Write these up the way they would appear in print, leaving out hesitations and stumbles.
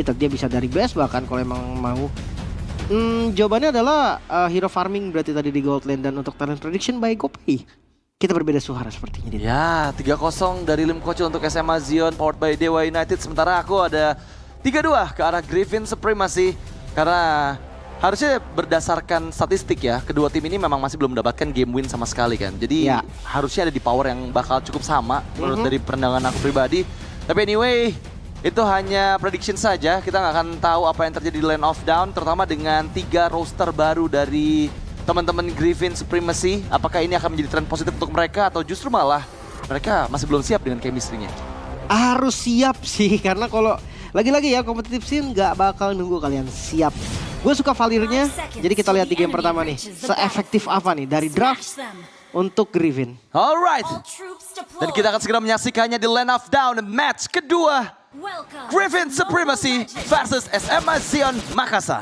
Dia bisa dari base bahkan kalau emang mau. Jawabannya adalah hero farming berarti tadi di gold lane, dan untuk talent prediction by GoPay kita berbeda suara sepertinya. Ya, 3-0 dari Lim Kocho untuk SMA Zion powered by Dewa United. Sementara aku ada 3-2 ke arah Griffin Supremacy. Karena harusnya berdasarkan statistik ya, kedua tim ini memang masih belum mendapatkan game win sama sekali kan. Jadi harusnya ada di power yang bakal cukup sama menurut dari pandangan aku pribadi. Tapi anyway, itu hanya prediction saja. Kita nggak akan tahu apa yang terjadi di Land of Dawn, terutama dengan 3 roster baru dari teman-teman Griffin Supremacy. Apakah ini akan menjadi tren positif untuk mereka atau justru malah mereka masih belum siap dengan chemistry-nya? Harus siap sih, karena kalau lagi-lagi ya kompetitif scene nggak bakal nunggu kalian siap. Gue suka Valirnya, jadi kita lihat di game pertama nih, se-efektif apa nih dari draft untuk Griffin. Alright, dan kita akan segera menyaksikannya di Land of Dawn, match kedua Griffin Supremacy versus SMA Zion Makassar.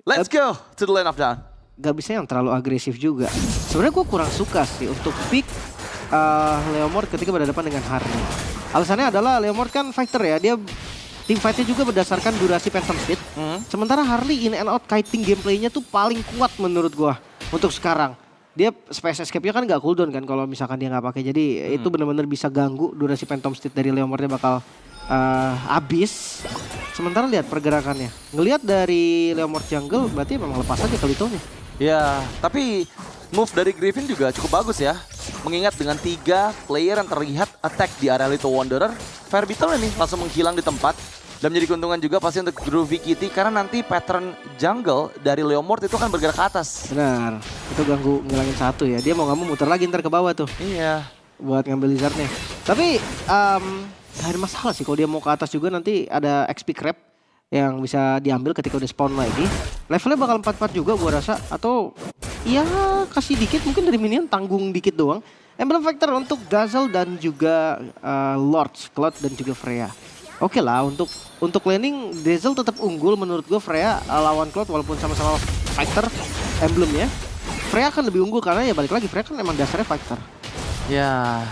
Let's go to the Land of Dawn. Gak bisa yang terlalu agresif juga. Sebenarnya gue kurang suka sih untuk pick Leomord ketika berhadapan dengan Harley. Alasannya adalah Leomord kan fighter ya, dia team fightnya juga berdasarkan durasi Phantom Speed. Sementara Harley in and out kiting gameplaynya tuh paling kuat menurut gue untuk sekarang. Dia space escape-nya kan gak cooldown kan kalau misalkan dia nggak pakai. Jadi itu benar-benar bisa ganggu durasi Phantom Speed dari Leomordnya bakal habis. Sementara lihat pergerakannya. Ngelihat dari Leomord jungle berarti memang lepas aja Kalitonya. Ya, tapi move dari Griffin juga cukup bagus ya. Mengingat dengan 3 player yang terlihat attack di area Little Wanderer, Fairbeetle ini langsung menghilang di tempat. Dan menjadi keuntungan juga pasti untuk Groovy Kitty karena nanti pattern jungle dari Leomord itu akan bergerak ke atas. Benar, itu ganggu ngilangin satu ya. Dia mau nggak mau muter lagi ntar ke bawah tuh. Iya. Buat ngambil lizardnya. Tapi gak ada masalah sih kalau dia mau ke atas juga, nanti ada XP Crab yang bisa diambil ketika udah spawn lagi. Levelnya bakal 4-4 juga gua rasa. Atau ya kasih dikit mungkin dari minion, tanggung dikit doang. Emblem Factor untuk Dazzle dan juga Lords, Cloud dan juga Freya. Oke lah, untuk laning Dazzle tetap unggul menurut gue. Freya lawan Cloud walaupun sama-sama fighter emblemnya, Freya akan lebih unggul karena ya balik lagi Freya kan emang dasarnya fighter. Ya,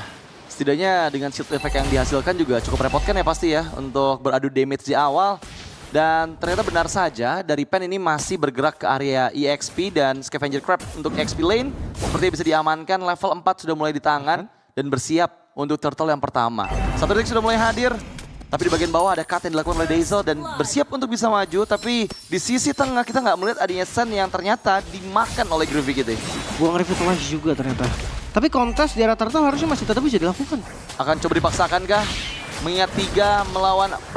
setidaknya dengan shield effect yang dihasilkan juga cukup repotkan ya pasti ya untuk beradu damage di awal. Dan ternyata benar saja dari Pen ini masih bergerak ke area EXP dan Scavenger Crab untuk XP lane. Sepertinya bisa diamankan, level 4 sudah mulai di tangan dan bersiap untuk turtle yang pertama. Satu deck sudah mulai hadir. Tapi di bagian bawah ada cut yang dilakukan oleh Dazzle dan bersiap untuk bisa maju. Tapi di sisi tengah kita nggak melihat adanya Sen yang ternyata dimakan oleh Groovy Kitty. Buang revitalize juga ternyata. Tapi kontes di area turtle harusnya masih tetap bisa dilakukan. Akan coba dipaksakan kah? Mengingat 3 melawan 5.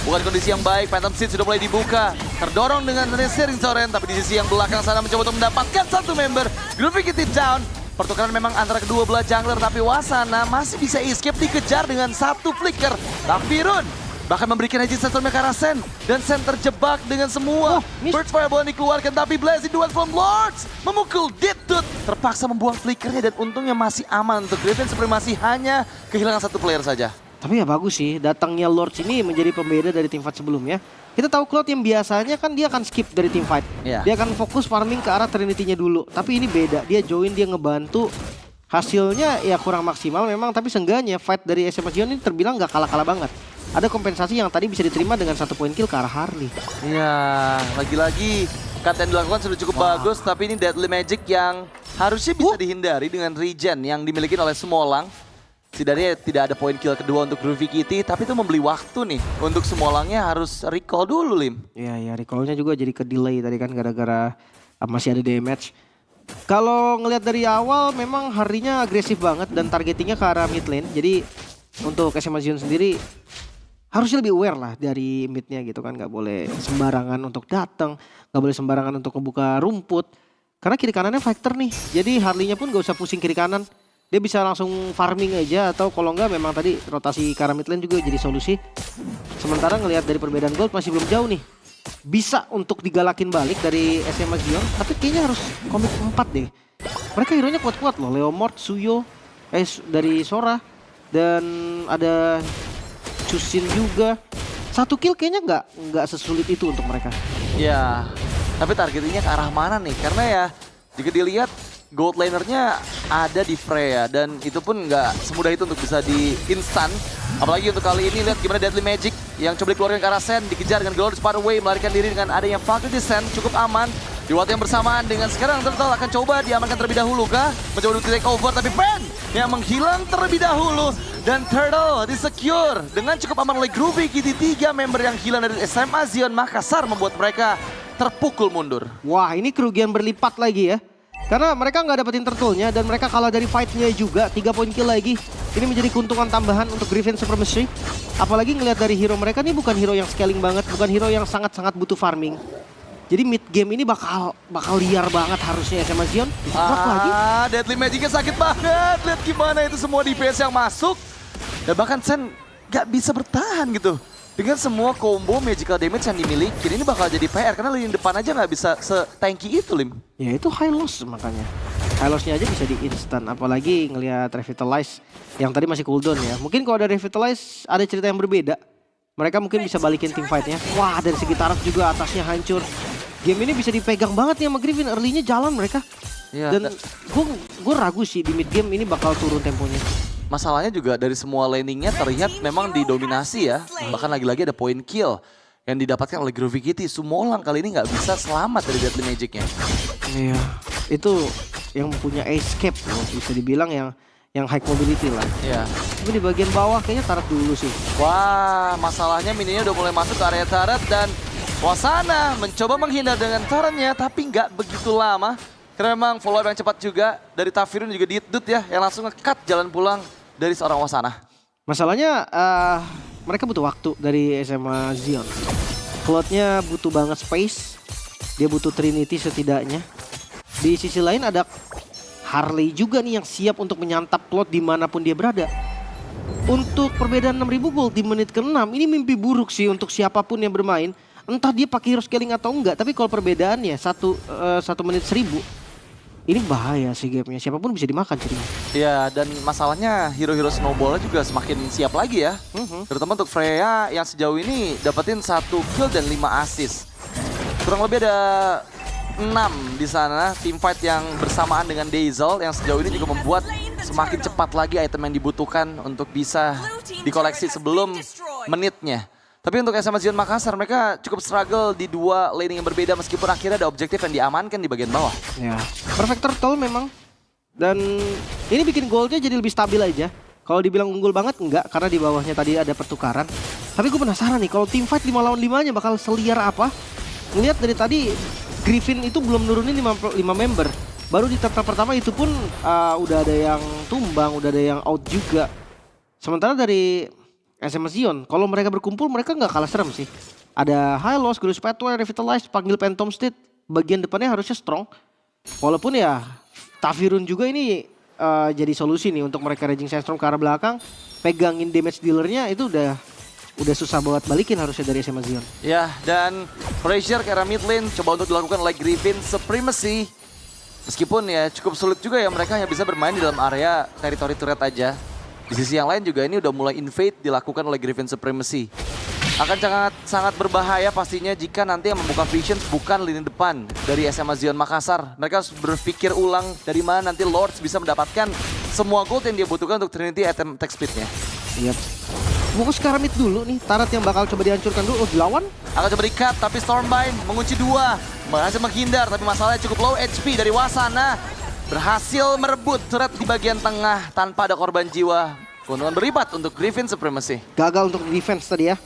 Bukan kondisi yang baik, Phantom Seed sudah mulai dibuka. Terdorong dengan Resering Soren, tapi di sisi yang belakang sana mencoba untuk mendapatkan satu member. Groovy Kitty down. Pertukaran memang antara kedua belah jungler, tapi Wasana masih bisa escape, dikejar dengan satu flicker. Tapi Run bahkan memberikan Hedging Sandstorm ke arah Sen. Dan Sen terjebak dengan semua. Bird Fireball dikeluarkan, tapi Blazing Duel from Lords memukul Ditut. Terpaksa membuang flickernya dan untungnya masih aman untuk Griffin Supremacy, hanya kehilangan satu player saja. Tapi ya bagus sih, datangnya Lords ini menjadi pembeda dari team fight sebelumnya. Kita tahu Cloud yang biasanya kan dia akan skip dari team fight. Dia akan fokus farming ke arah Trinity-nya dulu. Tapi ini beda, dia join, dia ngebantu. Hasilnya ya kurang maksimal memang, tapi seenggaknya fight dari SMA Zion ini terbilang gak kalah-kalah banget. Ada kompensasi yang tadi bisa diterima dengan 1 poin kill ke arah Harley. Iya, lagi-lagi cut yang dilakukan sudah cukup bagus, tapi ini Deadly Magic yang harusnya bisa dihindari dengan regen yang dimiliki oleh Smolang. Setidaknya tidak ada poin kill kedua untuk Groovy Kitty, tapi itu membeli waktu nih untuk Smolangnya harus recall dulu, Lim. Iya, recallnya juga jadi ke delay tadi kan gara-gara masih ada damage. Kalau ngelihat dari awal memang harinya agresif banget dan targetingnya ke arah mid lane. Jadi untuk SMA Zion sendiri harusnya lebih aware lah dari midnya gitu kan. Gak boleh sembarangan untuk datang, gak boleh sembarangan untuk membuka rumput. Karena kiri kanannya fighter nih, jadi Harley-nya pun gak usah pusing kiri kanan. Dia bisa langsung farming aja, atau kalau enggak memang tadi rotasi ke arah mid lane juga jadi solusi. Sementara ngelihat dari perbedaan gold masih belum jauh nih. Bisa untuk digalakin balik dari SMA Zion, tapi kayaknya harus komit 4 deh. Mereka hero-nya kuat-kuat loh, Leomord, Suyo, dari Sora, dan ada Chusin juga. 1 kill kayaknya nggak sesulit itu untuk mereka. Ya, tapi targetnya ke arah mana nih? Karena ya jika dilihat gold lanernya ada di Freya dan itu pun nggak semudah itu untuk bisa di instan. Apalagi untuk kali ini lihat gimana Deadly Magic yang coba dikeluarkan ke arah Sen, dikejar dengan Glorious Pathway, melarikan diri dengan adanya Faculty Sen, cukup aman. Di waktu yang bersamaan dengan sekarang Turtle akan coba diamankan terlebih dahulu kah? Mencoba untuk take over, tapi Ben yang menghilang terlebih dahulu. Dan Turtle disecure dengan cukup aman oleh Groovy Kitty. 3 member yang hilang dari SMA Zion Makassar membuat mereka terpukul mundur. Wah, ini kerugian berlipat lagi ya. Karena mereka nggak dapetin turtle-nya dan mereka kalah dari fight-nya juga. 3 poin kill lagi. Ini menjadi keuntungan tambahan untuk Griffin Supremacy. Apalagi ngelihat dari hero mereka, ini bukan hero yang scaling banget. Bukan hero yang sangat-sangat butuh farming. Jadi mid game ini bakal liar banget harusnya SMA Zion. Lagi. Deadly Magic-nya sakit banget. Lihat gimana itu semua DPS yang masuk. Dan bahkan Sen gak bisa bertahan gitu. Dengan semua combo magical damage yang dimiliki, ini bakal jadi PR. Karena lini depan aja gak bisa se-tanky itu, Lim. Ya itu high loss makanya. High loss-nya aja bisa di instant. Apalagi ngelihat Revitalize yang tadi masih cooldown ya. Mungkin kalau ada Revitalize ada cerita yang berbeda. Mereka mungkin bisa balikin team fight-nya. Wah, dari segi taraf juga atasnya hancur. Game ini bisa dipegang banget nih sama Griffin. Early-nya jalan mereka. Ya, dan gue ragu sih di mid game ini bakal turun temponya. Masalahnya juga dari semua landingnya terlihat memang didominasi ya. Bahkan lagi-lagi ada point kill yang didapatkan oleh Groovy Kitty. Sumolang kali ini nggak bisa selamat dari Deadly Magic-nya. Iya, itu yang punya escape loh. Bisa dibilang yang high mobility lah. Iya. Tapi di bagian bawah kayaknya tarat dulu sih. Wah, masalahnya mininya udah mulai masuk ke area tarat dan Wasana mencoba menghindar dengan tarannya tapi nggak begitu lama. Karena memang follow up yang cepat juga dari Tafirun juga Ditdut ya yang langsung nge-cut jalan pulang dari seorang Wasana. Masalahnya mereka butuh waktu dari SMA Zion. Cloud-nya butuh banget space. Dia butuh Trinity setidaknya. Di sisi lain ada Harley juga nih yang siap untuk menyantap Cloud dimanapun dia berada. Untuk perbedaan 6.000 gold di menit ke-6 ini mimpi buruk sih untuk siapapun yang bermain. Entah dia pakai hero scaling atau enggak, tapi kalau perbedaannya 1 menit 1000, ini bahaya sih gamenya. Siapapun bisa dimakan jadinya. Iya, dan masalahnya hero-hero snowball juga semakin siap lagi ya. Terutama untuk Freya yang sejauh ini dapetin 1 kill dan 5 assist. Kurang lebih ada 6 di sana team fight yang bersamaan dengan Dazzle yang sejauh ini juga membuat semakin cepat lagi item yang dibutuhkan untuk bisa dikoleksi sebelum menitnya. Tapi untuk SMA Zion Makassar mereka cukup struggle di 2 laning yang berbeda meskipun akhirnya ada objektif yang diamankan di bagian bawah. Ya, perfect turtle memang. Dan ini bikin goalnya jadi lebih stabil aja. Kalau dibilang unggul banget enggak, karena di bawahnya tadi ada pertukaran. Tapi gue penasaran nih kalau team fight 5 lawan 5-nya bakal seliar apa. Ngeliat dari tadi Griffin itu belum nurunin 5 member. Baru di turtle pertama itu pun udah ada yang tumbang, udah ada yang out juga. Sementara dari SMA Zion, kalau mereka berkumpul mereka nggak kalah serem sih. Ada High Loss, Glorious Pathway, Revitalize, panggil Phantom State. Bagian depannya harusnya strong. Walaupun ya Tafirun juga ini jadi solusi nih untuk mereka Raging Sandstorm ke arah belakang. Pegangin damage dealernya itu udah susah buat balikin harusnya dari SMA Zion. Ya, dan pressure ke arah mid lane coba untuk dilakukan oleh Griffin Supremacy. Meskipun ya cukup sulit juga ya mereka hanya bisa bermain di dalam area teritori turret aja. Di sisi yang lain juga ini udah mulai invade dilakukan oleh Griffin Supremacy. Akan sangat berbahaya pastinya jika nanti yang membuka Visions bukan lini depan dari SMA Zion Makassar. Mereka harus berpikir ulang dari mana nanti Lords bisa mendapatkan semua gold yang dia butuhkan untuk Trinity item attack speed-nya. Yap. Fokus ke mid dulu nih, Tarat yang bakal coba dihancurkan dulu. Oh, dilawan? Akan coba di-cut tapi Stormbind mengunci 2. Berhasil menghindar tapi masalahnya cukup low HP dari Wasana. Berhasil merebut turret di bagian tengah tanpa ada korban jiwa. Keuntungan berlipat untuk Griffin Supremacy. Gagal untuk defense tadi ya.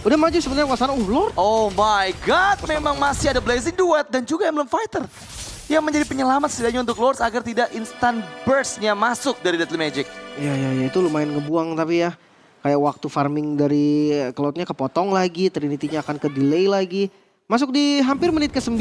Udah maju sebenarnya Wasana. Lord. Oh my god, memang masih ada Blazing Duet dan juga Emblem Fighter. Yang menjadi penyelamat setidaknya untuk Lords agar tidak instant burst-nya masuk dari Deadly Magic. Iya, itu lumayan ngebuang tapi ya. Kayak waktu farming dari Cloud-nya kepotong lagi, Trinity-nya akan ke delay lagi. Masuk di hampir menit ke-9.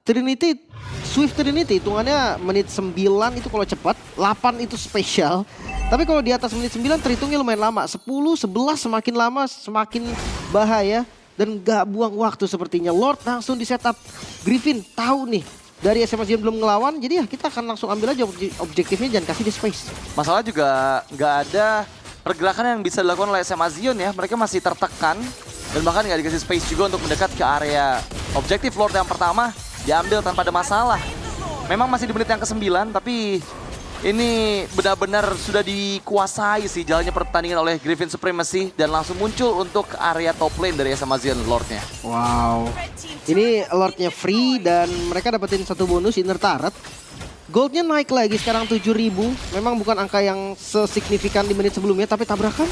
Trinity, Swift Trinity hitungannya menit 9 itu kalau cepat, 8 itu spesial. Tapi kalau di atas menit 9 terhitungnya lumayan lama. 10, 11 semakin lama semakin bahaya. Dan gak buang waktu sepertinya. Lord langsung di setup. Griffin tahu nih dari SMA Zion belum ngelawan. Jadi ya kita akan langsung ambil aja objektifnya, jangan kasih dia space. Masalah juga gak ada pergerakan yang bisa dilakukan oleh SMA Zion ya. Mereka masih tertekan. Dan bahkan gak dikasih space juga untuk mendekat ke area objektif Lord yang pertama. Diambil tanpa ada masalah. Memang masih di menit yang ke-9 tapi Ini benar-benar sudah dikuasai sih jalannya pertandingan oleh Griffin Supremacy dan langsung muncul untuk area top lane dari SMA Zion Lord-nya. Wow. Ini Lord-nya free dan mereka dapetin satu bonus inner turret. Goldnya naik lagi sekarang 7.000. Memang bukan angka yang sesignifikan di menit sebelumnya, tapi tabrakan.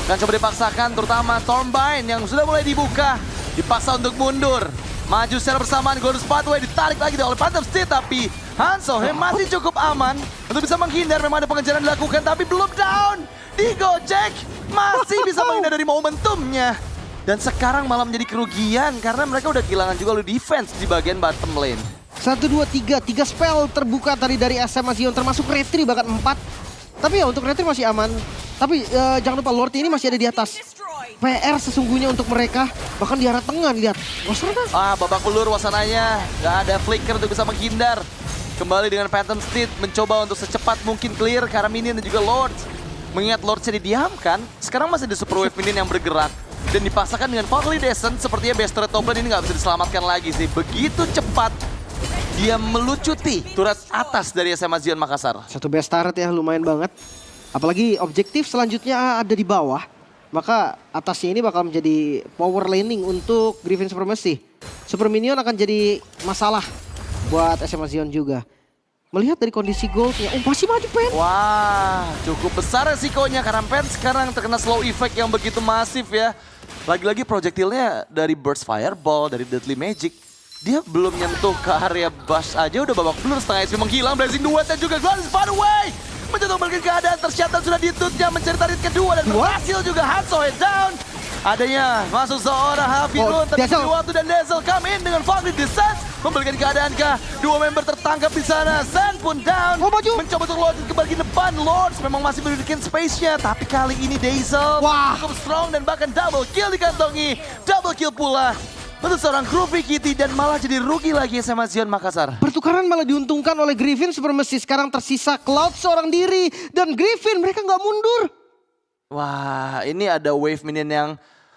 Dan coba dipaksakan terutama Stormbind yang sudah mulai dibuka. Dipaksa untuk mundur. Maju secara bersamaan, Golden Pathway ditarik lagi oleh Phantom Steed, tapi Hansohe masih cukup aman untuk bisa menghindar. Memang ada pengejaran dilakukan, tapi belum down. Digojek, masih bisa menghindar dari momentumnya. Dan sekarang malah menjadi kerugian karena mereka udah kehilangan juga oleh defense di bagian bottom lane. 1, 2, 3 spell terbuka tadi dari SMA Zion, termasuk Retri bahkan 4. Tapi ya untuk Retri masih aman. Tapi jangan lupa Lord ini masih ada di atas. PR sesungguhnya untuk mereka, bahkan di arah tengah lihat. Wasana. Babak belur wasananya, nggak ada flicker untuk bisa menghindar. Kembali dengan Phantom Steed mencoba untuk secepat mungkin clear karena minion dan juga Lord. Mengingat Lord-nya didiamkan, sekarang masih ada Super Wave minion yang bergerak. Dan dipaksakan dengan Fogly Descent, sepertinya best turret top lane ini nggak bisa diselamatkan lagi sih. Begitu cepat dia melucuti turret atas dari SMA Zion Makassar. Satu best turret ya, lumayan banget. Apalagi objektif selanjutnya ada di bawah. Maka atasnya ini bakal menjadi power laning untuk Griffin Supremacy. Super Minion akan jadi masalah buat SMA Zion juga. Melihat dari kondisi goldnya, masih maju Pen. Wah, cukup besar resikonya karena Pen sekarang terkena slow effect yang begitu masif ya. Lagi-lagi projectile-nya dari Burst Fireball, dari Deadly Magic. Dia belum nyentuh ke area Bash aja udah babak belur, setengah HP menghilang. Blazing Duet dan juga Glorious Pathway. Mencoba balikin keadaan, tersiapkan sudah ditutnya mencari tarik kedua dan berhasil juga Hansohe down. Adanya masuk seorang Hafirun, terjadi waktu dan Dazzle come in dengan Fogly Descent. Membalikan keadaan kah? Dua member tertangkap di sana. Zen pun down. Mencoba untuk Lord kembali ke depan. Lords memang masih memiliki space-nya. Tapi kali ini Dazzle cukup strong dan bahkan double kill dikantongi. Double kill pula untuk seorang Groovy Kitty dan malah jadi rugi lagi SMA Zion Makassar. Pertukaran malah diuntungkan oleh Griffin Supremacy. Sekarang tersisa Cloud seorang diri. Dan Griffin mereka nggak mundur. Wah, ini ada wave minion yang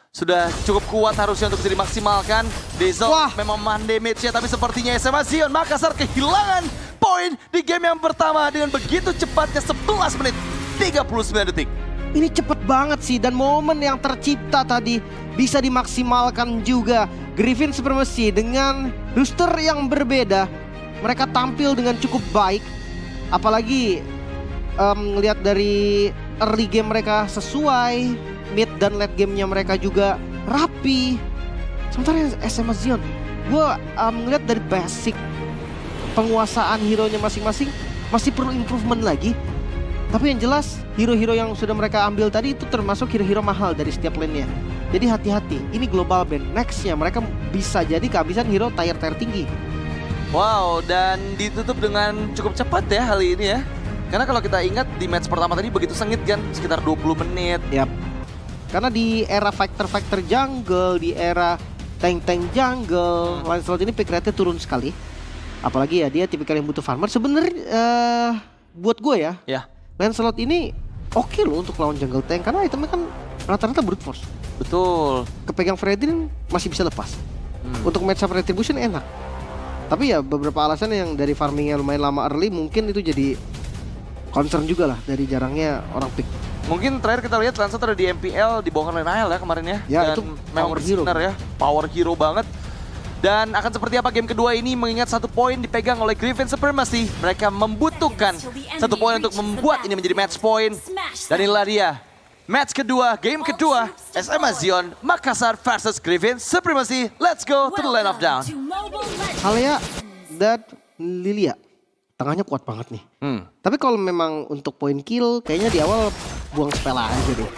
sudah cukup kuat harusnya untuk bisa dimaksimalkan. Dazzle memang man damage-nya, tapi sepertinya SMA Zion Makassar kehilangan poin di game yang pertama dengan begitu cepatnya 11 menit 39 detik. Ini cepet banget sih, dan momen yang tercipta tadi bisa dimaksimalkan juga. Griffin Supremacy dengan roster yang berbeda, mereka tampil dengan cukup baik. Apalagi ngelihat dari early game mereka sesuai, mid dan late gamenya mereka juga rapi. Sementara SMA Zion, gue ngelihat dari basic penguasaan hero-nya masing-masing masih perlu improvement lagi. Tapi yang jelas hero-hero yang sudah mereka ambil tadi itu termasuk hero-hero mahal dari setiap lane-nya. Jadi hati-hati, ini global ban. Next-nya mereka bisa jadi kehabisan hero tier tinggi. Wow, dan ditutup dengan cukup cepat ya kali ini ya. Karena kalau kita ingat di match pertama tadi begitu sengit kan, sekitar 20 menit. Yap. Karena di era fighter jungle, di era tank jungle, Lancelot ini pick rate-nya turun sekali. Apalagi ya dia tipikal yang butuh farmer. Sebenarnya buat gue ya. Lancelot ini oke loh untuk lawan jungle tank karena itemnya kan rata-rata brute force. Betul. Kepegang Fredrin masih bisa lepas. Untuk matchup retribution enak. Tapi ya beberapa alasan yang dari farmingnya lumayan lama early mungkin itu jadi concern juga lah dari jarangnya orang pick. Mungkin terakhir kita lihat Lancelot ada di MPL dibongkar oleh Nael ya kemarin ya. Ya dan itu memang power hero ya, power hero banget. Dan akan seperti apa game kedua ini mengingat 1 poin dipegang oleh Griffin Supremacy. Mereka membutuhkan 1 poin untuk membuat ini menjadi match point. Dan inilah dia match kedua, game kedua SMA Zion Makassar versus Griffin Supremacy. Let's go to the land of down. Halea dan Lilia tengahnya kuat banget nih. Tapi kalau memang untuk poin kill kayaknya di awal buang spell aja deh.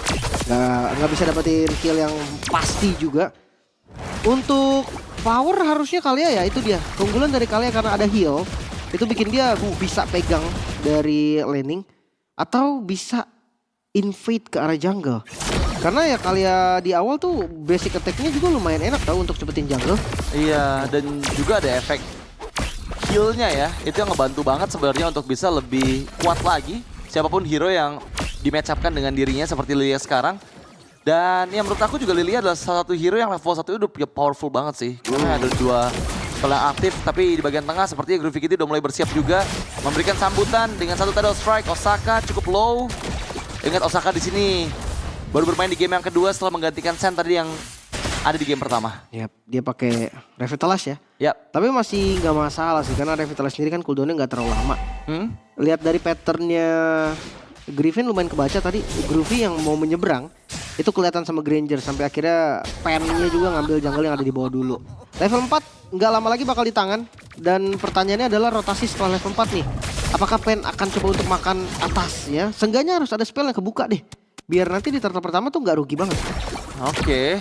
Nggak bisa dapetin kill yang pasti juga. Untuk power harusnya Kalea ya itu dia. Keunggulan dari Kalea karena ada heal. Itu bikin dia bisa pegang dari laning. Atau bisa invade ke arah jungle. Karena ya Kalea di awal tuh basic attack-nya juga lumayan enak tau untuk cepetin jungle. Iya, dan juga ada efek heal-nya ya. Itu yang ngebantu banget sebenarnya untuk bisa lebih kuat lagi. Siapapun hero yang di-match-up-kan dengan dirinya seperti Lilia sekarang. Dan ya menurut aku juga Lilia adalah salah satu hero yang level 1 itu udah powerful banget sih. Karena ada 2 paling aktif, tapi di bagian tengah sepertinya Groovy Kitty udah mulai bersiap juga memberikan sambutan dengan satu Tidal Strike. Osaka cukup low. Ingat Osaka di sini baru bermain di game yang kedua setelah menggantikan Sen tadi yang ada di game pertama. Yap, dia pakai Revitalize ya. Yap. Tapi masih nggak masalah sih karena Revitalize sendiri kan cooldownnya nggak terlalu lama. Lihat dari patternnya Griffin lumayan kebaca tadi. Groovy yang mau menyeberang itu kelihatan sama Granger sampai akhirnya pennya juga ngambil jungle yang ada di bawah dulu. Level 4 nggak lama lagi bakal di tangan dan pertanyaannya adalah rotasi setelah level 4 nih. Apakah Pen akan coba untuk makan atas ya? Seenggaknya harus ada spell yang kebuka deh. Biar nanti di turtle pertama tuh nggak rugi banget. Oke.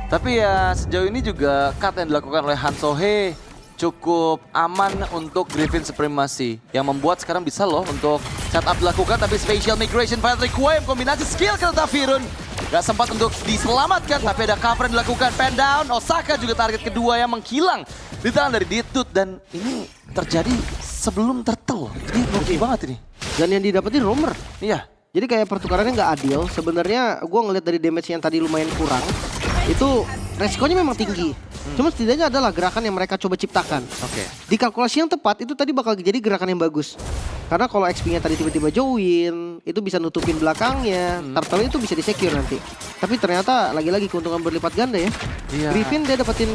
Tapi ya sejauh ini juga cut yang dilakukan oleh Hansohe cukup aman untuk Griffin Supremacy. Yang membuat sekarang bisa loh untuk setup dilakukan. Tapi Spatial Migration Fire Requiem kombinasi skill ke Tafirun. Gak sempat untuk diselamatkan tapi ada cover yang dilakukan. Pen down, Osaka juga target kedua yang menghilang di tangan dari Ditut. Dan ini terjadi sebelum turtle. Jadi rugi banget ini. Dan yang didapetin Roamer. Iya. Jadi kayak pertukarannya nggak adil. Sebenarnya gue ngeliat dari damage yang tadi lumayan kurang. Itu resikonya memang tinggi. Cuma setidaknya adalah gerakan yang mereka coba ciptakan. Oke. Di kalkulasi yang tepat itu tadi bakal jadi gerakan yang bagus. Karena kalau XP-nya tadi tiba-tiba join, itu bisa nutupin belakangnya. Turtle itu bisa di-secure nanti. Tapi ternyata lagi-lagi keuntungan berlipat ganda ya. Iya. Griffin dia dapetin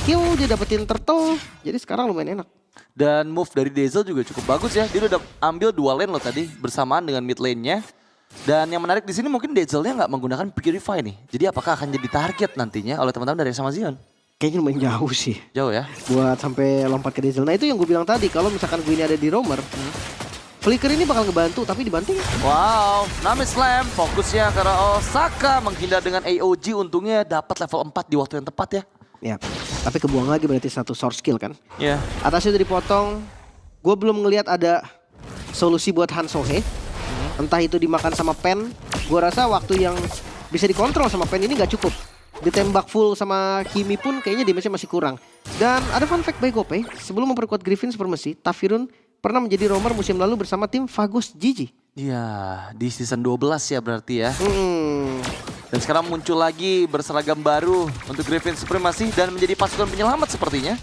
kill, dia dapetin turtle. Jadi sekarang lumayan enak. Dan move dari Dazzle juga cukup bagus ya. Dia udah ambil 2 lane loh tadi bersamaan dengan mid lane-nya. Dan yang menarik di sini mungkin Dazzle-nya nggak menggunakan Purify nih. Jadi apakah akan jadi target nantinya oleh teman-teman dari SMA Zion? Kayaknya lumayan jauh sih. Jauh ya? Buat sampai lompat ke Dazzle. Nah itu yang gue bilang tadi. Kalau misalkan gue ini ada di Roamer, Flicker ini bakal ngebantu tapi dibanting. Wow, Nami Slam fokusnya karena Osaka menghindar dengan AOG. Untungnya dapat level 4 di waktu yang tepat ya. Ya, tapi kebuang lagi berarti satu source skill kan. Iya. Atasnya udah dipotong. Gue belum ngelihat ada solusi buat Hansohe. Entah itu dimakan sama Pen. Gue rasa waktu yang bisa dikontrol sama Pen ini gak cukup. Ditembak full sama Kimi pun kayaknya damage-nya masih kurang. Dan ada fun fact by Gope. Sebelum memperkuat Griffin Supremacy, Tafirun pernah menjadi roamer musim lalu bersama tim Fagus Gigi. Iya, di season 12 ya berarti ya. Dan sekarang muncul lagi berseragam baru untuk Griffin Supremacy dan menjadi pasukan penyelamat sepertinya.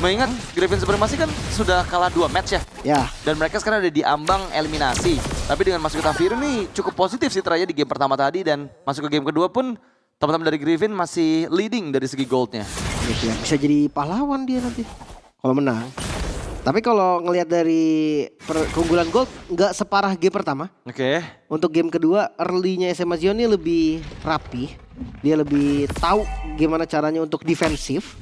Mengingat Griffin Supremacy kan sudah kalah 2 match ya. Ya. Dan mereka sekarang ada di ambang eliminasi. Tapi dengan masuk ke Tafirun nih cukup positif sih ternyata di game pertama tadi. Dan masuk ke game kedua pun teman-teman dari Griffin masih leading dari segi goldnya. Gitu ya. Bisa jadi pahlawan dia nanti kalau menang. Tapi kalau ngelihat dari keunggulan gold nggak separah game pertama. Oke. Untuk game kedua early-nya SMA Zion ini lebih rapi. Dia lebih tahu gimana caranya untuk defensif.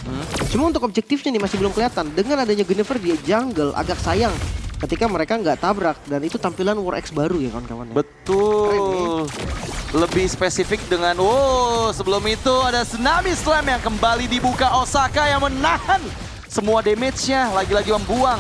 Cuma untuk objektifnya nih masih belum kelihatan. Dengan adanya Guinevere di jungle agak sayang ketika mereka nggak tabrak. Dan itu tampilan War X baru ya kawan-kawan. Betul. Lebih spesifik dengan sebelum itu ada Tsunami Slam yang kembali dibuka. Osaka yang menahan semua damage-nya, lagi-lagi membuang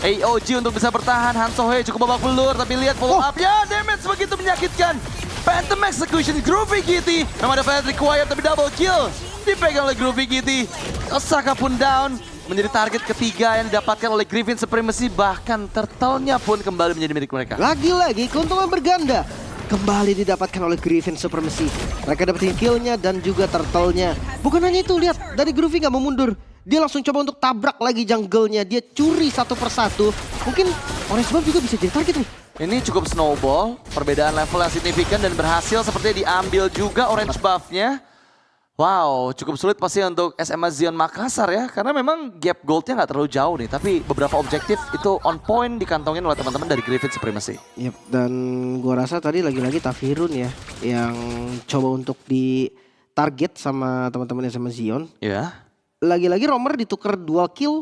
AOG untuk bisa bertahan. Hansohe cukup babak belur, tapi lihat follow up-nya, damage begitu menyakitkan. Phantom Execution, Groovy Kitty, memang ada Fire Require tapi double kill. Dipegang oleh Groovy Kitty. Osaka pun down, menjadi target ketiga yang didapatkan oleh Griffin Supremacy. Bahkan turtle-nya pun kembali menjadi milik mereka. Lagi-lagi keuntungan berganda kembali didapatkan oleh Griffin Supremacy. Mereka dapetin kill-nya dan juga turtle-nya. Bukan hanya itu, lihat dari Groovy gak mau mundur. Dia langsung coba untuk tabrak lagi jungle-nya. Dia curi satu persatu. Mungkin Orange Buff juga bisa jadi target nih. Ini cukup snowball, perbedaan level yang signifikan dan berhasil sepertinya diambil juga Orange Buff-nya. Wow, cukup sulit pasti untuk SMA Zion Makassar ya. Karena memang gap gold-nya nggak terlalu jauh nih. Tapi beberapa objektif itu on point dikantongin oleh teman-teman dari Griffin Supremacy. Yep, dan gua rasa tadi lagi-lagi Tafirun ya. Yang coba untuk di target sama teman-teman SMA Zion. Ya. Lagi-lagi Roamer ditukar 2 kill,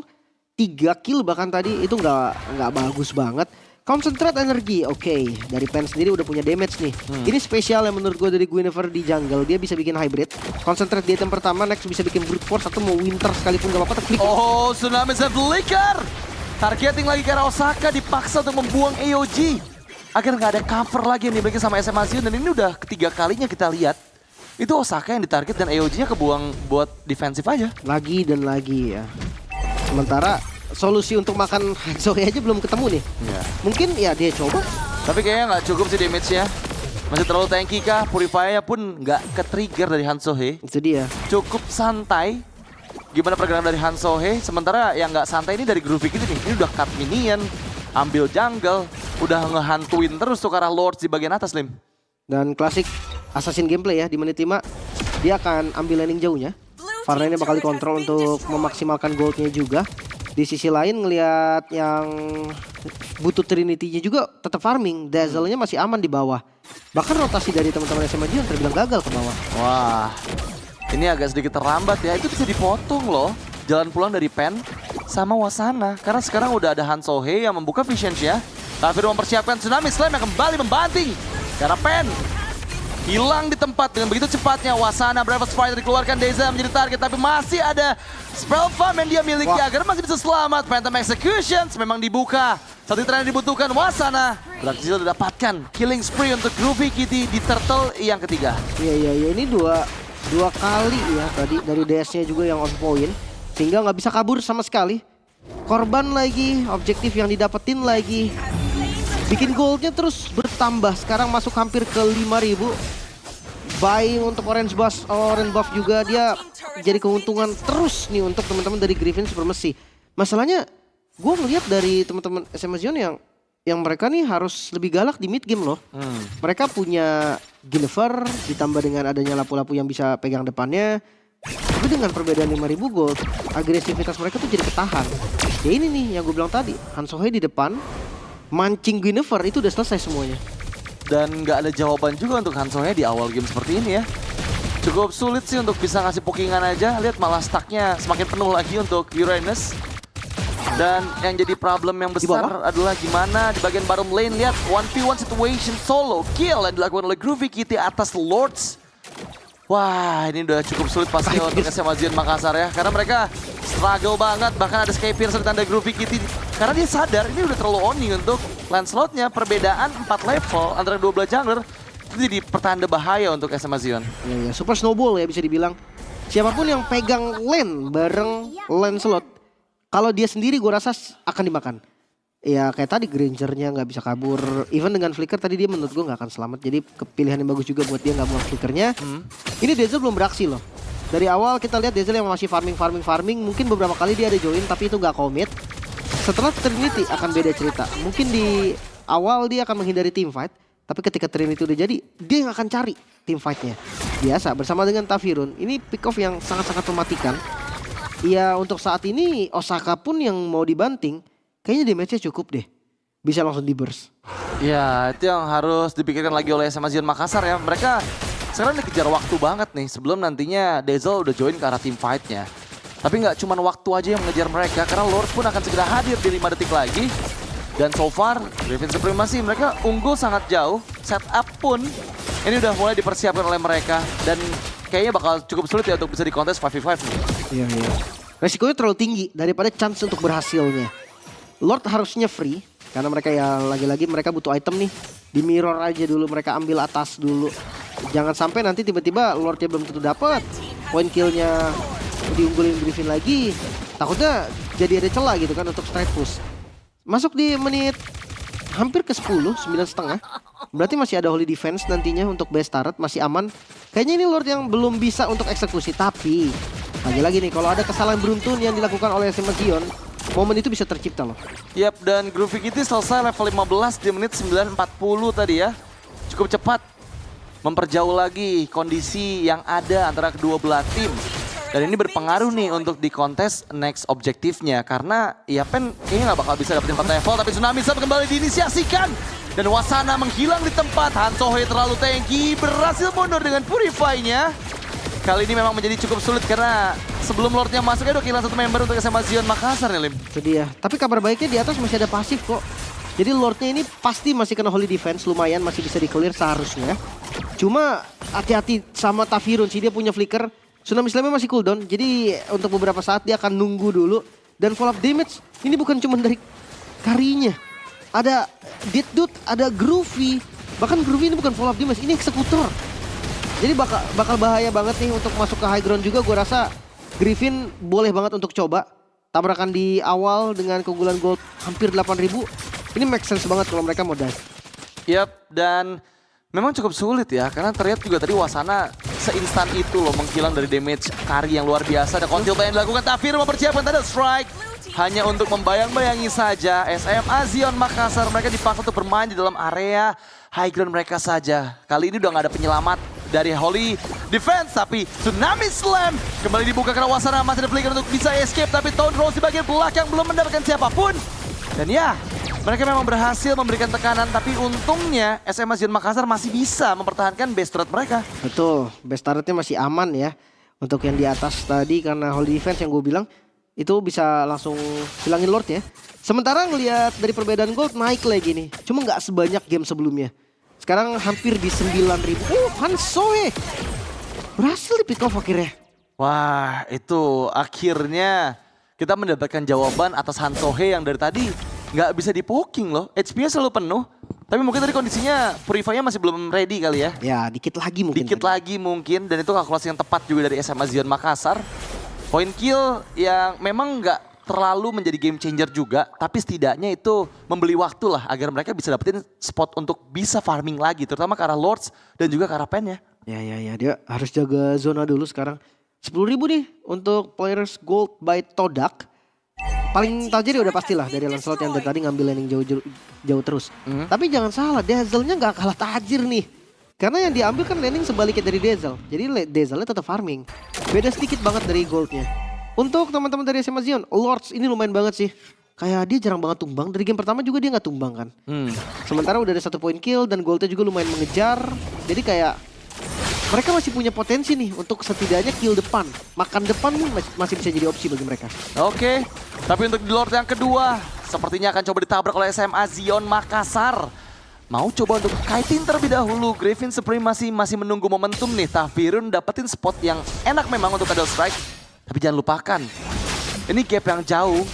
3 kill bahkan tadi itu nggak bagus banget. Concentrate energi, oke. Dari Pen sendiri udah punya damage nih. Ini spesial yang menurut gue dari Guinevere di jungle. Dia bisa bikin hybrid. Concentrate di item pertama, next bisa bikin brute force atau mau winter sekalipun gak apa-apa. Tsunami Flicker. Targeting lagi karena Osaka dipaksa untuk membuang AOG. Agar nggak ada cover lagi yang dimiliki sama SMA Zion. Dan ini udah ketiga kalinya kita lihat. Itu Osaka yang ditarget dan AOG-nya kebuang buat defensif aja. Lagi dan lagi ya. Sementara solusi untuk makan Hansohe aja belum ketemu nih. Ya. Mungkin ya dia coba. Tapi kayaknya nggak cukup sih damage-nya. Masih terlalu tanky kah? Purify-nya pun nggak ke-trigger dari Hansohe. Itu dia. Cukup santai. gimana pergerakan dari Hanzo Hei. Sementara yang nggak santai ini dari Groovy gitu nih. Ini udah cut minion, ambil jungle, udah ngehantuin terus tuh ke arah Lords di bagian atas, Lim. Dan klasik assassin gameplay ya, di menit 5 dia akan ambil landing jauhnya. Varna ini bakal dikontrol untuk memaksimalkan goldnya juga. Di sisi lain ngelihat yang butuh Trinity-nya juga tetap farming. Dazzle-nya masih aman di bawah. Bahkan rotasi dari teman-teman SMA Jion terbilang gagal ke bawah. Wah, ini agak sedikit terlambat ya. Itu bisa dipotong loh. Jalan pulang dari Pen sama Wasana. Karena sekarang udah ada Hanzo Hei yang membuka vision-nya. Tafir mempersiapkan Tsunami Slam yang kembali membanting. Karena Pen hilang di tempat dengan begitu cepatnya. Wasana Bravest Fighter dikeluarkan, Deza menjadi target. Tapi masih ada Spell Farm yang dia miliki agar masih bisa selamat. Phantom Executions memang dibuka. Satu tren yang dibutuhkan Wasana berhasil didapatkan. Killing spree untuk Groovy Kitty di Turtle yang ketiga. Iya, ini dua kali ya tadi dari DS-nya juga yang on point. Sehingga nggak bisa kabur sama sekali. Korban lagi, objektif yang didapetin lagi. Bikin goldnya terus bertambah. Sekarang masuk hampir ke 5.000. Buying untuk orange buff juga dia jadi keuntungan terus nih untuk teman-teman dari Griffin Supremacy. Masalahnya gue ngeliat dari teman-teman SMA Zion yang mereka nih harus lebih galak di mid game loh. Mereka punya Guinevere ditambah dengan adanya lapu-lapu yang bisa pegang depannya. Tapi dengan perbedaan 5.000 gold, agresivitas mereka tuh jadi ketahan. Ya ini nih yang gue bilang tadi, Hanzo Hei di depan, mancing Guinevere itu udah selesai semuanya. Dan nggak ada jawaban juga untuk Hanzo Hei di awal game seperti ini ya. Cukup sulit sih untuk bisa ngasih pokingan aja. Lihat malah stacknya semakin penuh lagi untuk Uranus. Dan yang jadi problem yang besar adalah gimana di bagian bottom lane. Lihat 1v1 situation solo kill yang dilakukan oleh Groovy Kitty atas Lords. Wah, ini udah cukup sulit pasti untuk SMA Zion Makassar ya. Karena mereka struggle banget. Bahkan ada Skypiercer di tanda Groovy Kitty. Karena dia sadar ini udah terlalu owning untuk Lancelot-nya. Perbedaan 4 level antara 12 jungler. Itu jadi pertanda bahaya untuk SMA Zion. Iya, super snowball ya bisa dibilang. Siapapun yang pegang lane bareng Lancelot, kalau dia sendiri gue rasa akan dimakan. Ya kayak tadi Granger-nya nggak bisa kabur. Even dengan Flicker tadi dia menurut gue nggak akan selamat. Jadi kepilihan yang bagus juga buat dia nggak buang Flickernya. Ini Dazzle belum beraksi loh. Dari awal kita lihat Dazzle yang masih farming. Mungkin beberapa kali dia ada join tapi itu nggak komit. Setelah Trinity akan beda cerita. Mungkin di awal dia akan menghindari team fight. Tapi ketika Trinity udah jadi, dia yang akan cari team fight-nya. Biasa bersama dengan Tafirun. Ini pick off yang sangat-sangat mematikan. Ya untuk saat ini Osaka pun yang mau dibanting. Kayaknya damage-nya cukup deh. Bisa langsung di burst. Ya, itu yang harus dipikirkan lagi oleh SMA Zion Makassar ya. Mereka sekarang dikejar waktu banget nih. Sebelum nantinya Dazzle udah join ke arah team fight-nya. Tapi nggak cuma waktu aja yang mengejar mereka. Karena Lords pun akan segera hadir di 5 detik lagi. Dan so far, Griffin Supremacy mereka unggul sangat jauh. Setup pun ini udah mulai dipersiapkan oleh mereka. Dan kayaknya bakal cukup sulit ya untuk bisa dikontes 5v5 nih. Iya. Resikonya terlalu tinggi daripada chance untuk berhasilnya. Lord harusnya free karena mereka ya lagi-lagi mereka butuh item nih. Di mirror aja dulu, mereka ambil atas dulu. Jangan sampai nanti tiba-tiba Lordnya belum tentu dapat. Point killnya diunggulin Griffin lagi. Takutnya jadi ada celah gitu kan untuk straight push. Masuk di menit hampir ke 10, 9,5. Berarti masih ada Holy Defense nantinya untuk base turret, masih aman. Kayaknya ini Lord yang belum bisa untuk eksekusi. Tapi lagi-lagi nih kalau ada kesalahan beruntun yang dilakukan oleh SMA Zion, momen itu bisa tercipta loh. Yap, dan Groovy Kitty selesai level 15 di menit 9.40 tadi ya. Cukup cepat memperjauh lagi kondisi yang ada antara kedua belah tim. Dan ini berpengaruh nih untuk di kontes next objektifnya. Karena ya Pen kayaknya nggak bakal bisa dapetin 4 level. Tapi Tsunami Slam kembali diinisiasikan. Dan Wasana menghilang di tempat. Hanzo Hei terlalu tanky, berhasil mundur dengan Purify-nya. Kali ini memang menjadi cukup sulit karena sebelum Lordnya masuk udah kehilangan 1 member untuk SMA Zion Makassar nih, Lim. Itu dia. Tapi kabar baiknya di atas masih ada pasif kok. Jadi Lordnya ini pasti masih kena Holy Defense, lumayan masih bisa di-clear seharusnya. Cuma hati-hati sama Tafirun sih, dia punya flicker. Tsunami Slam-nya masih cooldown, jadi untuk beberapa saat dia akan nunggu dulu. Dan fall up damage ini bukan cuma dari Karinya. Ada Deathdude, ada Groovy. Bahkan Groovy ini bukan fall up damage, ini eksekutor. Jadi bakal bahaya banget nih untuk masuk ke high ground juga. Gue rasa Griffin boleh banget untuk coba. Tabrakan di awal dengan keunggulan gold hampir 8.000. Ini make sense banget kalau mereka mau dive. Yap, dan Memang cukup sulit ya, karena terlihat juga tadi Wasana seinstan itu loh menghilang dari damage Kari yang luar biasa. Ada kontil yang dilakukan, Tafir mempersiapkan tanda strike. Hanya untuk membayang-bayangi saja, SMA Zion Makassar mereka dipaksa untuk bermain di dalam area high ground mereka saja. Kali ini udah nggak ada penyelamat dari Holy Defense, tapi Tsunami Slam kembali dibuka karena Wasana masih ada flicker untuk bisa escape, tapi Tone Rose di bagian belakang belum mendapatkan siapapun. Dan ya, mereka memang berhasil memberikan tekanan, tapi untungnya SMA Zion Makassar masih bisa mempertahankan base turret mereka. Betul, base turretnya masih aman ya. Untuk yang di atas tadi karena Holy Defense yang gue bilang, itu bisa langsung hilangin Lord ya. Sementara ngelihat dari perbedaan gold naik lagi nih. Cuma nggak sebanyak game sebelumnya. Sekarang hampir di 9.000. Hansoe berhasil di pick off akhirnya. Wah, itu akhirnya kita mendapatkan jawaban atas Hansohe yang dari tadi nggak bisa di-poking loh. HP-nya selalu penuh. Tapi mungkin tadi kondisinya Purify-nya masih belum ready kali ya. Ya, dikit lagi mungkin. Dikit lagi mungkin, dan itu kalkulasi yang tepat juga dari SMA Zion Makassar. Point kill yang memang nggak terlalu menjadi game changer juga, tapi setidaknya itu membeli waktu lah agar mereka bisa dapetin spot untuk bisa farming lagi, terutama ke arah Lords dan juga ke arah Pen ya. Ya, dia harus jaga zona dulu sekarang. 10.000 nih untuk players gold by Todak. Paling tajir udah pastilah dari Lancelot yang dari tadi ngambil landing jauh terus. Tapi jangan salah, Dazzle-nya nggak kalah tajir nih. Karena yang diambil kan landing sebaliknya dari Dazzle. Jadi Dazzle-nya tetap farming. Beda sedikit banget dari goldnya. Untuk teman-teman dari SMA Zion, Lords ini lumayan banget sih. Kayak dia jarang banget tumbang. Dari game pertama juga dia nggak tumbang kan. Sementara udah ada 1 point kill dan goldnya juga lumayan mengejar. Jadi kayak mereka masih punya potensi nih untuk setidaknya kill depan. Makan depan nih masih bisa jadi opsi bagi mereka. Oke, tapi untuk di Lord yang kedua, sepertinya akan coba ditabrak oleh SMA Zion Makassar. Mau coba untuk kiting terlebih dahulu. Griffin Supreme masih menunggu momentum nih. Tafirun dapetin spot yang enak memang untuk Adele Strike. Tapi jangan lupakan, ini gap yang jauh.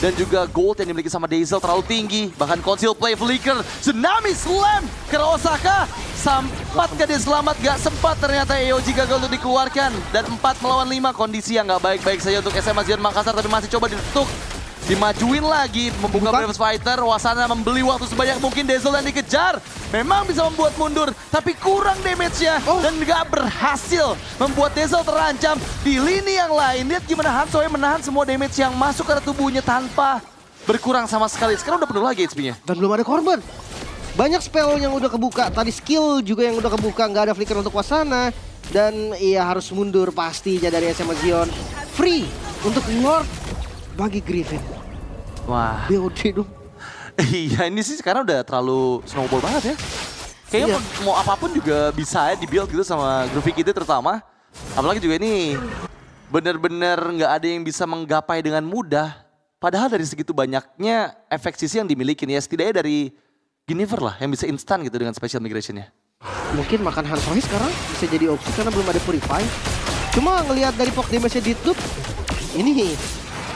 Dan juga gold yang dimiliki sama Dazzle terlalu tinggi. Bahkan Conceal Play Flicker, Tsunami Slam ke Osaka. Sempatkah dia selamat? Gak sempat, ternyata EOG gagal untuk dikeluarkan. Dan 4 melawan 5, kondisi yang gak baik-baik saja untuk SMA Zion Makassar. Tapi masih coba ditutup. Dimajuin lagi, membuka Bravest Fighter. Wasana membeli waktu sebanyak mungkin, Dazzle yang dikejar. Memang bisa membuat mundur, tapi kurang damage-nya. Dan gak berhasil membuat Dazzle terancam. Di lini yang lain, lihat gimana Hansoe menahan semua damage yang masuk ke tubuhnya tanpa berkurang sama sekali. Sekarang udah penuh lagi HP-nya. Dan belum ada korban. Banyak spell yang udah kebuka, tadi skill juga yang udah kebuka. Gak ada flicker untuk Wasana. Dan iya harus mundur pastinya dari SMA Zion. Free untuk Lord bagi Griffin. Wah. BOD dong. Iya, ini sih sekarang udah terlalu snowball banget ya. Kayaknya mau apapun juga bisa ya di-build gitu sama Groovy Kitty terutama. Apalagi juga ini bener-bener nggak ada yang bisa menggapai dengan mudah. Padahal dari segitu banyaknya efek sisi yang dimiliki ya. Setidaknya dari Guinevere lah yang bisa instan gitu dengan special migration-nya. Mungkin makan Hansoe sekarang bisa jadi opsi karena belum ada Purify. Cuma ngelihat dari poke damage-nya ditutup, ini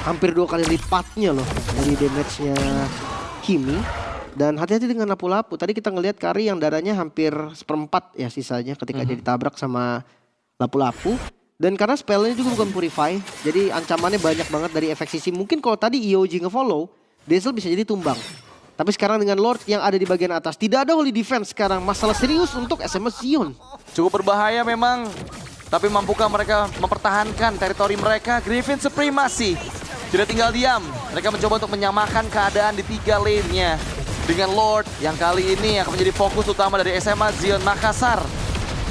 hampir 2 kali lipatnya loh dari damage-nya Kimi. Dan hati-hati dengan lapu-lapu. Tadi kita ngelihat Kari yang darahnya hampir 1/4 ya sisanya ketika dia ditabrak sama lapu-lapu. Dan karena spellnya juga bukan Purify, jadi ancamannya banyak banget dari efek sisi. Mungkin kalau tadi EOG nge-follow, Dazzle bisa jadi tumbang. Tapi sekarang dengan Lord yang ada di bagian atas, tidak ada Holy Defense sekarang. Masalah serius untuk SMA Zion. Cukup berbahaya memang. Tapi mampukah mereka mempertahankan teritori mereka? Griffin Supreme masih tidak tinggal diam. Mereka mencoba untuk menyamakan keadaan di 3 lane-nya. Dengan Lord yang kali ini akan menjadi fokus utama dari SMA Zion Makassar.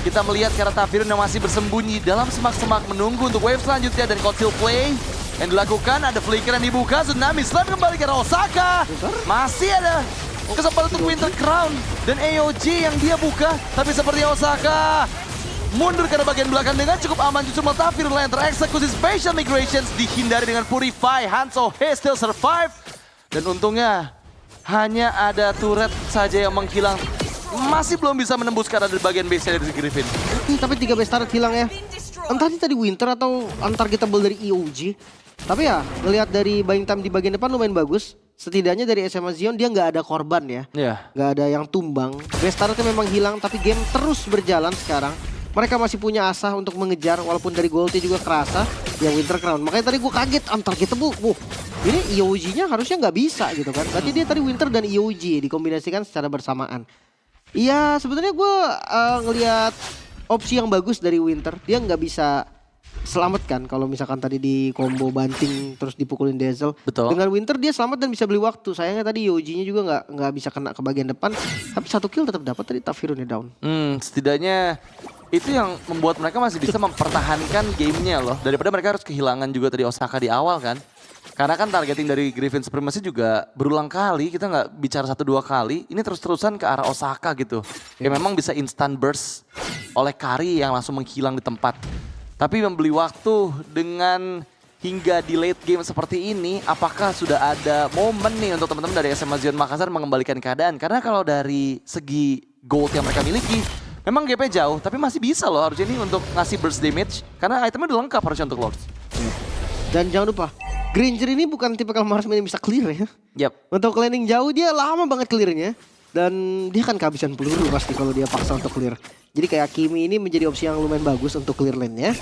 Kita melihat karena Tafirun yang masih bersembunyi dalam semak-semak menunggu untuk wave selanjutnya. Dan Conceal Play yang dilakukan, ada flicker yang dibuka. Tsunami Slam kembali ke Osaka. Masih ada kesempatan untuk Winter Crown. Dan AOG yang dia buka. Tapi seperti Osaka mundur ke bagian belakang dengan cukup aman. Justru Tafirun yang tereksekusi Special Migrations dihindari dengan Purify. Hansoe still survive. Dan untungnya hanya ada turret saja yang menghilang. Masih belum bisa menembus karena dari bagian base dari Griffin. Tapi 3 base turret hilang ya. Entah ini tadi Winter atau untargetable dari EOG. Tapi ya ngelihat dari buying time di bagian depan lumayan bagus. Setidaknya dari SMA Zion dia nggak ada korban ya. Nggak ada yang tumbang. Base turretnya memang hilang tapi game terus berjalan sekarang. Mereka masih punya asa untuk mengejar walaupun dari goldnya juga kerasa. Ya Winter Crown. Makanya tadi gue kaget untargetable. Ini EOG-nya harusnya nggak bisa gitu kan. Berarti dia tadi Winter dan EOG dikombinasikan secara bersamaan. Iya, sebenarnya gue ngelihat opsi yang bagus dari Winter. Dia nggak bisa selamatkan kalau misalkan tadi di combo banting terus dipukulin Dazzle. Betul. Dengan Winter dia selamat dan bisa beli waktu. Sayangnya tadi Yoji-nya juga nggak bisa kena ke bagian depan. Tapi 1 kill tetap dapat tadi. Tafirunnya down. Setidaknya itu yang membuat mereka masih bisa mempertahankan gamenya loh. Daripada mereka harus kehilangan juga tadi Osaka di awal kan. Karena kan targeting dari Griffin Supremacy juga berulang kali. Kita nggak bicara 1-2 kali. Ini terus-terusan ke arah Osaka gitu. Ya memang bisa instant burst oleh Kari yang langsung menghilang di tempat. Tapi membeli waktu dengan hingga di late game seperti ini, apakah sudah ada momen nih untuk teman-teman dari SMA Zion Makassar mengembalikan keadaan? Karena kalau dari segi gold yang mereka miliki, memang GP jauh, tapi masih bisa loh harusnya ini untuk ngasih burst damage. Karena itemnya udah lengkap harusnya untuk Lords. Dan jangan lupa, Granger ini bukan tipikal marksman yang bisa clear ya. Untuk landing jauh dia lama banget clearnya. Dan dia kan kehabisan peluru pasti kalau dia paksa untuk clear. Jadi kayak Kimi ini menjadi opsi yang lumayan bagus untuk clear lane-nya.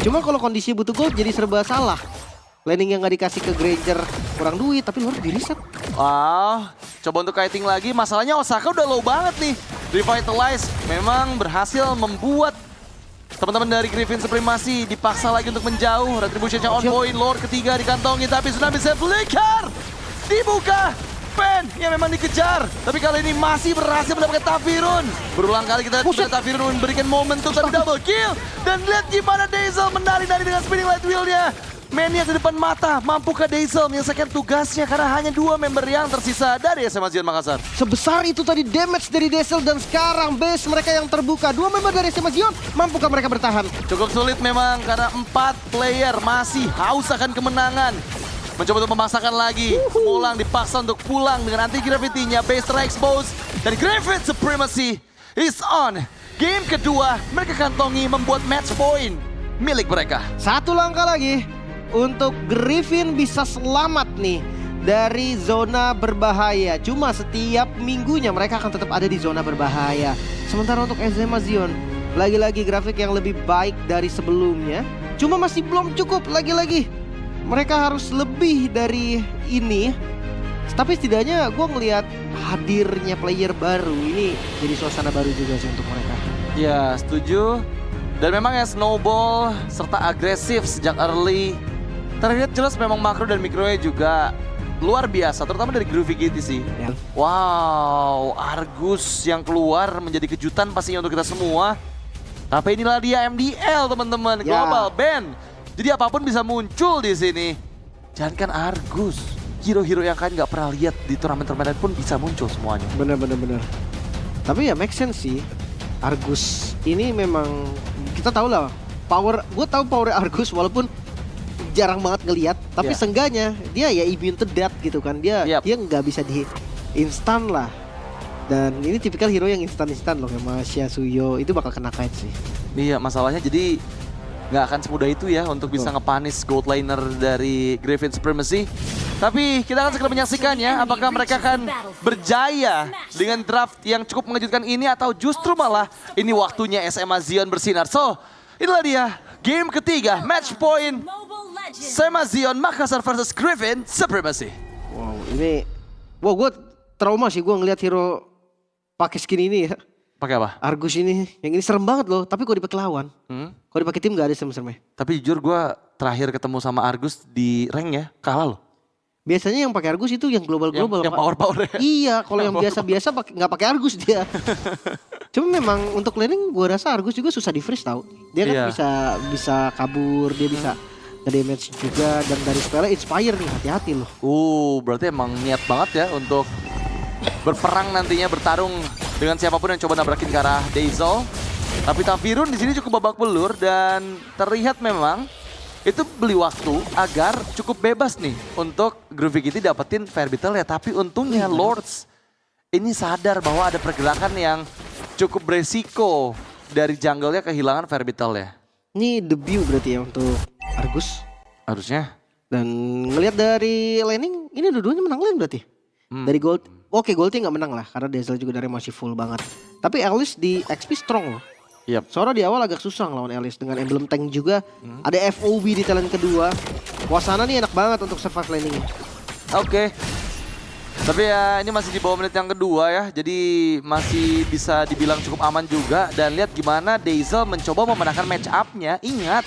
Cuma kalau kondisi butuh gold jadi serba salah. Landing yang gak dikasih ke Granger kurang duit tapi luar di reset. Wah, coba untuk kiting lagi. Masalahnya Osaka udah low banget nih. Revitalize memang berhasil membuat teman-teman dari Griffin Supremacy dipaksa lagi untuk menjauh. Retribution-nya on point, Lord ketiga dikantongi tapi Tsunami bisa flicker. Dibuka. Pen yang memang dikejar, tapi kali ini masih berhasil mendapatkan Tafirun. Berulang kali kita lihat Tafirun memberikan momentum tapi double kill. Dan lihat gimana Dazzle menari-nari dengan spinning light wheel-nya. Mania di depan mata, mampukah Dazzle menyelesaikan tugasnya karena hanya 2 member yang tersisa dari SMA Zion Makassar. Sebesar itu tadi damage dari Dazzle dan sekarang base mereka yang terbuka. 2 member dari SMA Zion, mampukah mereka bertahan? Cukup sulit memang karena 4 player masih haus akan kemenangan. Mencoba untuk memaksakan lagi. Semulang dipaksa untuk pulang dengan anti-gravity-nya. Base terexpose. Dan Griffin Supremacy is on. Game kedua mereka kantongi membuat match point milik mereka. 1 langkah lagi untuk Griffin bisa selamat nih dari zona berbahaya. Cuma setiap minggunya mereka akan tetap ada di zona berbahaya. Sementara untuk SMA Zion, lagi-lagi grafik yang lebih baik dari sebelumnya. Cuma masih belum cukup lagi-lagi. Mereka harus lebih dari ini. Tapi setidaknya gue ngelihat hadirnya player baru ini jadi suasana baru juga sih untuk mereka. Ya, setuju. Dan memang ya snowball serta agresif sejak early. Terlihat jelas memang makro dan mikronya juga luar biasa, terutama dari Groovy Kitty sih. Ya. Wow, Argus yang keluar menjadi kejutan pastinya untuk kita semua. Tapi inilah dia MDL teman-teman, Ya. Global Band. Jadi apapun bisa muncul di sini. Jangankan Argus, hero-hero yang kalian nggak pernah lihat di turnamen-turnamen pun bisa muncul semuanya. Bener. Tapi ya make sense sih. Argus ini memang kita tahu lah power. Gue tahu power Argus walaupun jarang banget ngelihat. Tapi seenggaknya dia ya immune to death gitu kan. Dia nggak bisa di instan lah. Dan ini tipikal hero yang instan-instan loh, kayak Masya, Suyo itu bakal kena kite sih. Iya, masalahnya jadi nggak akan semudah itu ya untuk bisa ngepanis gold laner dari Griffin Supremacy. Tapi kita akan segera menyaksikannya apakah mereka akan berjaya dengan draft yang cukup mengejutkan ini atau justru malah ini waktunya SMA Zion bersinar. So, inilah dia game ketiga, match point SMA Zion Makassar versus Griffin Supremacy. Wow, gue trauma sih gue ngeliat hero pakai skin ini ya. Pakai apa? Argus ini, yang ini serem banget loh. Tapi kalau dipakai lawan, kalau dipakai tim gak ada serem-seremnya. Tapi jujur gue terakhir ketemu sama Argus di rank ya, kalah loh. Biasanya yang pakai Argus itu yang global-global. Yang power-power. Iya, kalau yang biasa-biasa nggak pakai Argus dia. Cuma memang untuk laning gue rasa Argus juga susah di freeze tau. Dia kan bisa kabur, dia bisa nge-damage juga. Dan dari spellnya inspire nih, hati-hati loh. Berarti emang niat banget ya untuk berperang nantinya, bertarung dengan siapapun yang coba nabrakin ke arah Dazzle. Tapi Tafirun di sini cukup babak belur dan terlihat memang itu beli waktu agar cukup bebas nih untuk Groovy Kitty dapetin Fire Beetle ya. Tapi untungnya Lords ini sadar bahwa ada pergerakan yang cukup beresiko dari jungle-nya kehilangan Fire Beetle ya. Ini debut berarti ya untuk Argus. Harusnya. Dan ngelihat dari laning, ini dua-duanya menang lane berarti. Dari gold, oke goldnya nggak menang lah karena Dazzle juga dari masih full banget. Tapi Alice di XP strong loh. Soalnya di awal agak susah lawan Alice dengan emblem tank juga. Ada FOB di talent kedua. Wasana nih enak banget untuk survive landingnya. Oke. Tapi ya ini masih di bawah menit yang kedua ya, jadi masih bisa dibilang cukup aman juga. Dan lihat gimana Dazzle mencoba memenangkan match up-nya. Ingat,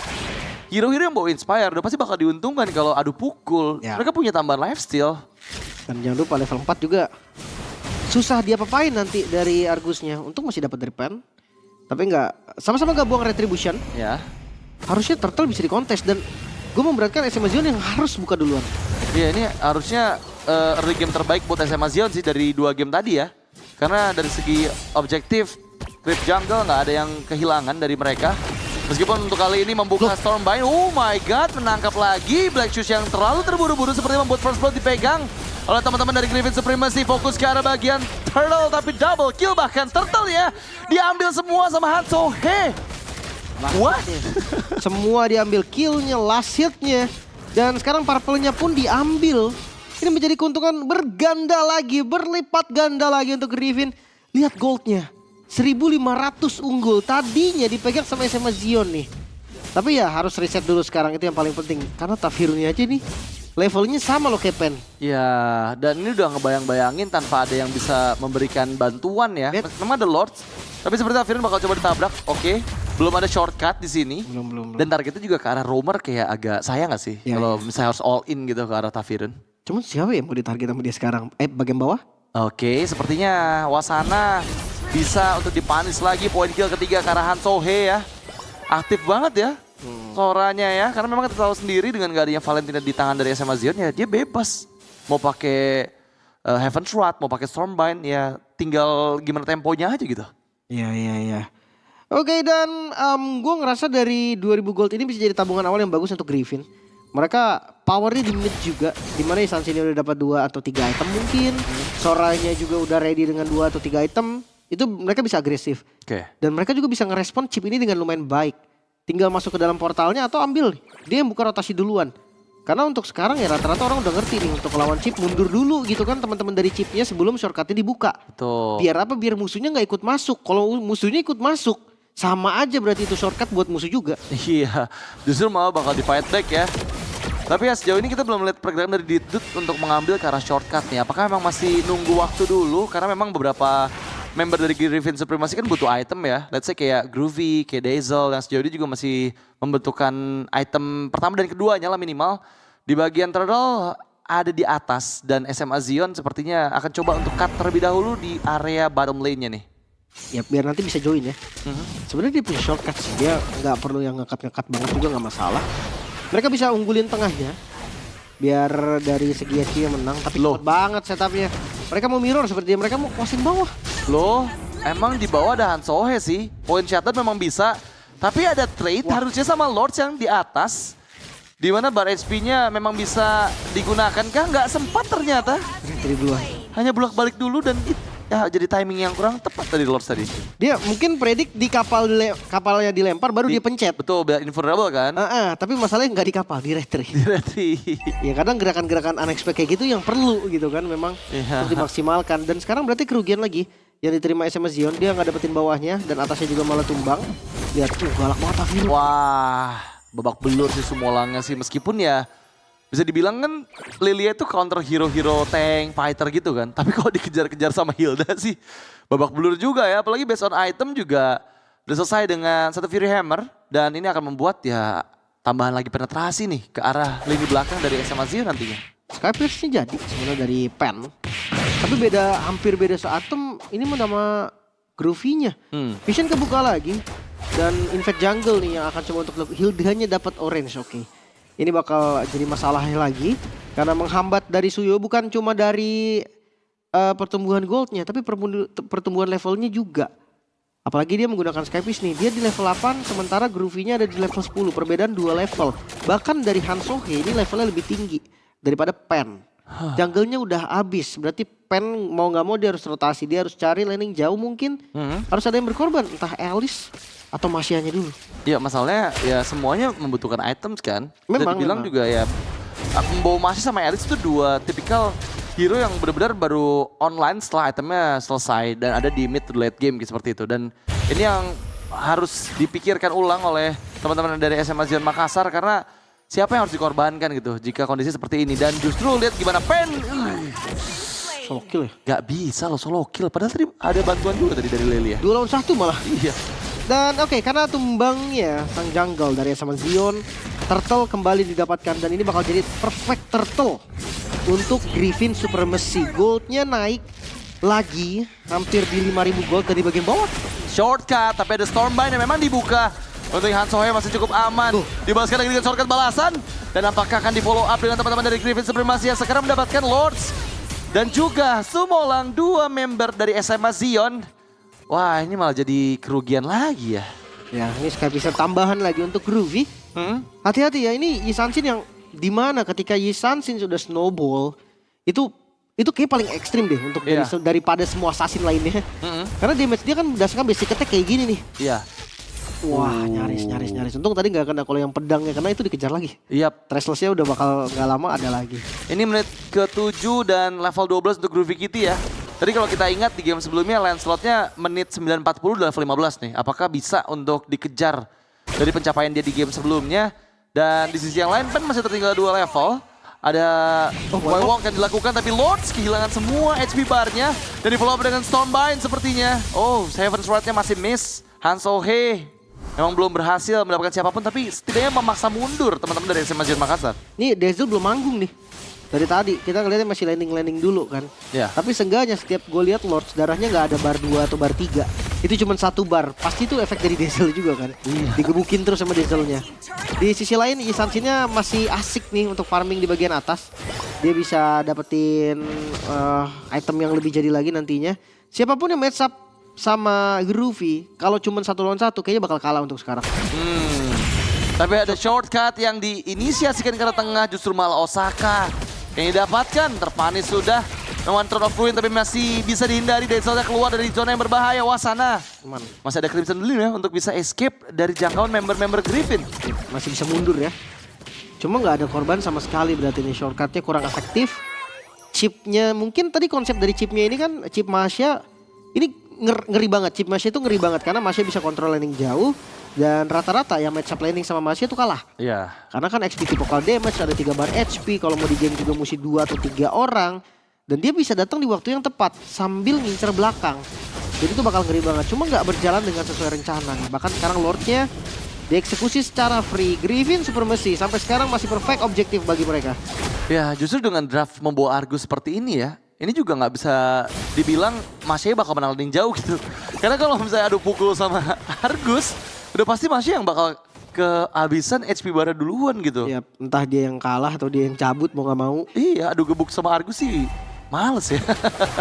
hero-hero yang bawa Inspire udah pasti bakal diuntungkan kalau adu pukul. Ya. Mereka punya tambahan lifesteal. Dan jangan lupa level 4 juga susah dia apa-apain nanti dari Argusnya. Untung masih dapat dari Pen. Tapi nggak, sama-sama nggak buang Retribution. Ya. Harusnya Turtle bisa dikontes dan gue memberatkan SMA Zion yang harus buka duluan. Iya ini harusnya early game terbaik buat SMA Zion sih dari 2 game tadi ya. Karena dari segi objektif, Creep Jungle nggak ada yang kehilangan dari mereka. Meskipun untuk kali ini membuka Stormbind, oh my god, menangkap lagi Black Shoes yang terlalu terburu-buru seperti membuat first blood dipegang oleh teman-teman dari Griffin Supremacy. Fokus ke arah bagian Turtle tapi double kill, bahkan Turtle-nya diambil semua sama Hanzo. What? Semua diambil killnya, last hit-nya. Dan sekarang purple-nya pun diambil. Ini menjadi keuntungan berganda lagi, berlipat ganda lagi untuk Griffin. Lihat goldnya, 1.500 unggul. Tadinya dipegang sama SMA Zion nih. Tapi ya harus reset dulu sekarang, itu yang paling penting. Karena Tafirnya aja nih, levelnya sama loh kayak Pen. Ya, dan ini udah ngebayang-bayangin tanpa ada yang bisa memberikan bantuan ya. Memang ada Lords, tapi seperti Afirin bakal coba ditabrak. Oke, belum ada shortcut di sini. Belum. Dan targetnya juga ke arah Roamer, kayak agak sayang gak sih? Ya, kalau misalnya harus all in gitu ke arah Tafirin. Cuman siapa yang mau ditarget sama dia sekarang? Bagian bawah? Oke, sepertinya Wasana bisa untuk dipanis lagi. Poin kill ketiga ke arah Hansohe ya. Aktif banget ya Soranya ya. Karena memang kita tahu sendiri dengan gak adanya Valentina di tangan dari SMA Zion ya, dia bebas. Mau pakai Heaven Shroud, mau pakai Stormbind, ya tinggal gimana temponya aja gitu. Iya. Oke, dan gue ngerasa dari 2000 gold ini bisa jadi tabungan awal yang bagus untuk Griffin. Mereka powernya di mid juga, dimana Isansini udah dapat 2 atau 3 item mungkin. Soranya juga udah ready dengan 2 atau 3 item. Itu mereka bisa agresif. Oke. Dan mereka juga bisa ngerespon chip ini dengan lumayan baik. Tinggal masuk ke dalam portalnya atau ambil. Dia yang buka rotasi duluan. Karena untuk sekarang ya rata-rata orang udah ngerti nih, untuk lawan chip mundur dulu gitu kan teman-teman dari chipnya sebelum shortcutnya dibuka. Betul. Biar apa? Biar musuhnya nggak ikut masuk. Kalau musuhnya ikut masuk, sama aja berarti itu shortcut buat musuh juga. Iya, justru malah bakal di fight back ya. Tapi ya sejauh ini kita belum melihat pergerakan dari Ditdut untuk mengambil ke arah shortcut nih. Apakah memang masih nunggu waktu dulu? Karena memang beberapa member dari Griffin Supremacy kan butuh item ya. Let's say kayak Groovy, kayak Dazzle, yang sejauh ini juga masih membutuhkan item pertama dan keduanya lah minimal. Di bagian Turtle ada di atas dan SMA Zion sepertinya akan coba untuk cut terlebih dahulu di area bottom lane-nya nih. Ya biar nanti bisa join ya. Sebenarnya dia punya shortcut sih. Dia nggak perlu yang ngekat banget juga, nggak masalah. Mereka bisa unggulin tengahnya. Biar dari segi HP menang. Tapi kuat banget setupnya. Mereka mau mirror seperti dia. Mereka mau kuasin bawah. Loh, emang di bawah ada Hansohe sih. Point shatter memang bisa. Tapi ada trade harusnya sama Lords yang di atas. Dimana bar HP-nya memang bisa digunakan kah? Nggak sempat ternyata. Dari duluan. Hanya bolak-balik dulu dan ya jadi timing yang kurang tepat dari Lords tadi. Dia mungkin predik di kapalnya dilempar baru dia pencet. Betul, biar invulnerable kan? Tapi masalahnya nggak di kapal, di retri. Di retri. Ya kadang gerakan-gerakan unexpected kayak gitu yang perlu gitu kan memang untuk dimaksimalkan. Dan sekarang berarti kerugian lagi yang diterima SMA Zion, dia nggak dapetin bawahnya dan atasnya juga malah tumbang. Lihat tuh galak banget Afir. Wah, babak belur sih Sumolangnya sih, meskipun ya bisa dibilang kan Lilia itu counter hero-hero tank fighter gitu kan. Tapi kalau dikejar-kejar sama Hilda sih babak belur juga ya. Apalagi based on item juga udah selesai dengan satu Fury Hammer. Dan ini akan membuat ya tambahan lagi penetrasi nih ke arah lini belakang dari SMA Zion nantinya. Skypierce-nya jadi sebenarnya dari Pen. Tapi hampir beda seatom ini nama Groovy-nya. Vision kebuka lagi. Dan Invade Jungle nih yang akan coba untuk Hildanya dapat orange, oke. Ini bakal jadi masalah lagi karena menghambat dari Suyo bukan cuma dari pertumbuhan goldnya tapi pertumbuhan levelnya juga. Apalagi dia menggunakan Skypiece nih, dia di level 8 sementara Groovy-nya ada di level 10, perbedaan 2 level. Bahkan dari Hansohe ini levelnya lebih tinggi daripada Pen. Jungle-nya udah habis, berarti Pen mau nggak mau dia harus rotasi, dia harus cari laning jauh mungkin. Harus ada yang berkorban, entah Alice atau Masianya dulu. Ya masalahnya ya semuanya membutuhkan items kan. Memang. Bilang juga ya membawa Masi sama Alice itu dua tipikal hero yang benar-benar baru online setelah itemnya selesai dan ada di mid to late game seperti itu. Dan ini yang harus dipikirkan ulang oleh teman-teman dari SMA Zion Makassar karena siapa yang harus dikorbankan gitu jika kondisi seperti ini. Dan justru lihat gimana Pen solo kill ya. Gak bisa loh solo kill. Padahal tadi ada bantuan juga tadi dari Lely ya. 2 lawan 1 malah. Iya. Dan oke, karena tumbangnya sang jungle dari SMA Zion, turtle kembali didapatkan dan ini bakal jadi perfect turtle untuk Griffin Supremacy. Goldnya naik lagi hampir di 5.000 gold dari bagian bawah. Shortcut, tapi ada Stormbind yang memang dibuka. Untuk Hansohe masih cukup aman. Dibalaskan lagi dengan shortcut balasan. Dan apakah akan di follow up dengan teman-teman dari Griffin Supremacy yang sekarang mendapatkan Lords. Dan juga Sumolang, 2 member dari SMA Zion. Wah, ini malah jadi kerugian lagi ya. Ya, ini sekali bisa tambahan lagi untuk Groovy. Hati-hati ya, ini Yisansin yang dimana ketika Yisansin sudah snowball, itu kayak paling ekstrim deh untuk daripada semua assassin lainnya. Karena damage dia kan berdasarkan basic attack kayak gini nih. Iya. Wah, nyaris. Untung tadi nggak kena kalau yang pedangnya, karena itu dikejar lagi. Iya. Thrashless-nya udah bakal nggak lama ada lagi. Ini menit ke-7 dan level 12 untuk Groovy Kitty ya. Tadi kalau kita ingat di game sebelumnya Lancelot-nya menit 9.40 level 15 nih. Apakah bisa untuk dikejar dari pencapaian dia di game sebelumnya? Dan di sisi yang lain Pen masih tertinggal 2 level. Ada Walk yang dilakukan tapi Lords kehilangan semua HP bar-nya. Dan di follow up dengan Stormbind sepertinya. Oh, Seven's Rod-nya masih miss. Hansohe memang belum berhasil mendapatkan siapapun tapi setidaknya memaksa mundur teman-teman dari SMA Zion Makassar. Nih Dazzle belum manggung nih. Dari tadi kita ngeliatnya masih landing dulu kan. Ya. Tapi seenggaknya setiap gue lihat Lords darahnya nggak ada bar 2 atau bar 3. Itu cuma 1 bar. Pasti itu efek dari Dazzle juga kan. Digebukin terus sama Dazzle-nya. Di sisi lain Yisansin-nya masih asik nih untuk farming di bagian atas. Dia bisa dapetin item yang lebih jadi lagi nantinya. Siapapun yang match up sama Groovy, kalau cuma 1 lawan 1 kayaknya bakal kalah untuk sekarang. Tapi ada shortcut yang diinisiasikan ke arah tengah justru malah Osaka. Yang didapatkan terpanis sudah. Memang Throne of Ruin tapi masih bisa dihindari. Dazzle-nya keluar dari zona yang berbahaya. Wah sana. Masih ada Crimson Blue ya untuk bisa escape dari jangkauan member-member Griffin. Masih bisa mundur ya. Cuma nggak ada korban sama sekali berarti ini shortcutnya kurang efektif. Chipnya mungkin tadi konsep dari chipnya ini kan chip Masya. Ini ngeri banget. Chip Masya itu ngeri banget karena Masya bisa kontrol landing jauh. Dan rata-rata yang match up landing sama Masya itu kalah. Iya. Karena kan XP typical damage ada 3 bar HP. Kalau mau di game juga mesti 2 atau 3 orang. Dan dia bisa datang di waktu yang tepat sambil ngincer belakang. Jadi itu bakal ngeri banget. Cuma nggak berjalan dengan sesuai rencana. Bahkan sekarang Lordnya dieksekusi secara free. Griffin Supremacy sampai sekarang masih perfect objektif bagi mereka. Ya justru dengan draft membawa Argus seperti ini ya. Ini juga nggak bisa dibilang Masya bakal menang landing jauh gitu. Karena kalau misalnya adu pukul sama Argus, udah pasti Masya yang bakal kehabisan HP bara duluan gitu. Ya entah dia yang kalah atau dia yang cabut mau nggak mau. Iya adu gebuk sama Argus sih males ya.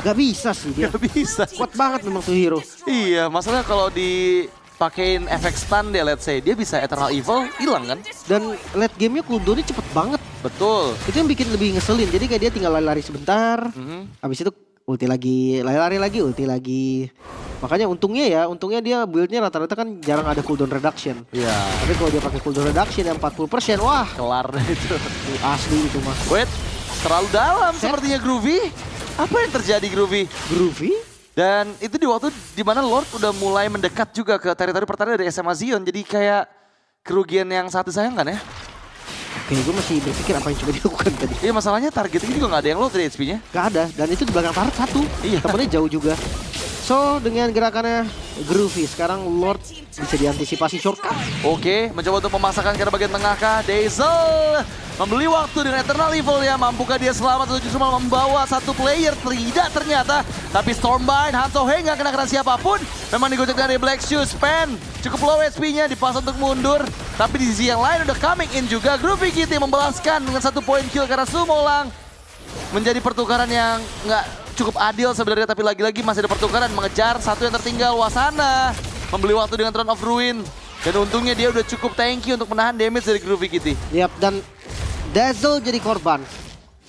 Gak bisa sih dia. Gak bisa. Kuat banget memang tuh hero. Iya masalahnya kalau dipakein efek stun deh let's say. Dia bisa Eternal Evil hilang kan. Dan late gamenya cooldownnya cepet banget. Betul. Itu yang bikin lebih ngeselin. Jadi kayak dia tinggal lari-lari sebentar. Habis itu ulti lagi. Lari-lari lagi ulti lagi. Makanya untungnya dia build-nya rata-rata kan jarang ada cooldown reduction. Iya. Tapi kalau dia pakai cooldown reduction yang 40%, wah kelar itu. Asli itu mah. Wait, terlalu dalam sepertinya Groovy. Apa yang terjadi Groovy? Groovy? Dan itu di waktu dimana Lord udah mulai mendekat juga ke teritori pertahanan dari SMA Zion. Jadi kayak kerugian yang sangat disayangkan ya. Oke, gue masih berpikir apa yang coba dilakukan tadi. Iya masalahnya target ini juga gak ada yang low tadi HP-nya. Gak ada, dan itu di belakang turret 1. Iya. Temennya jauh juga. So, dengan gerakannya Groovy, sekarang Lord bisa diantisipasi shortcut. Oke, mencoba untuk memasakkan ke arah bagian tengah kah. Dazzle membeli waktu dengan Eternal Evil ya. Mampukah dia selamat atau justru malah membawa satu player? Tidak ternyata. Tapi Stormbind, Hansohe nggak kena siapapun. Memang digocek dari Black Shoes. Pen cukup low HP-nya, dipaksa untuk mundur. Tapi di sisi yang lain udah coming in juga. Groovy Kitty membalaskan dengan 1 poin kill karena Sumolang. Menjadi pertukaran yang nggak cukup adil sebenarnya, tapi lagi-lagi masih ada pertukaran mengejar satu yang tertinggal. Wasana membeli waktu dengan Throne of Ruin. Dan untungnya dia udah cukup tanky untuk menahan damage dari Groovy Kitty. Yap, dan Dazzle jadi korban.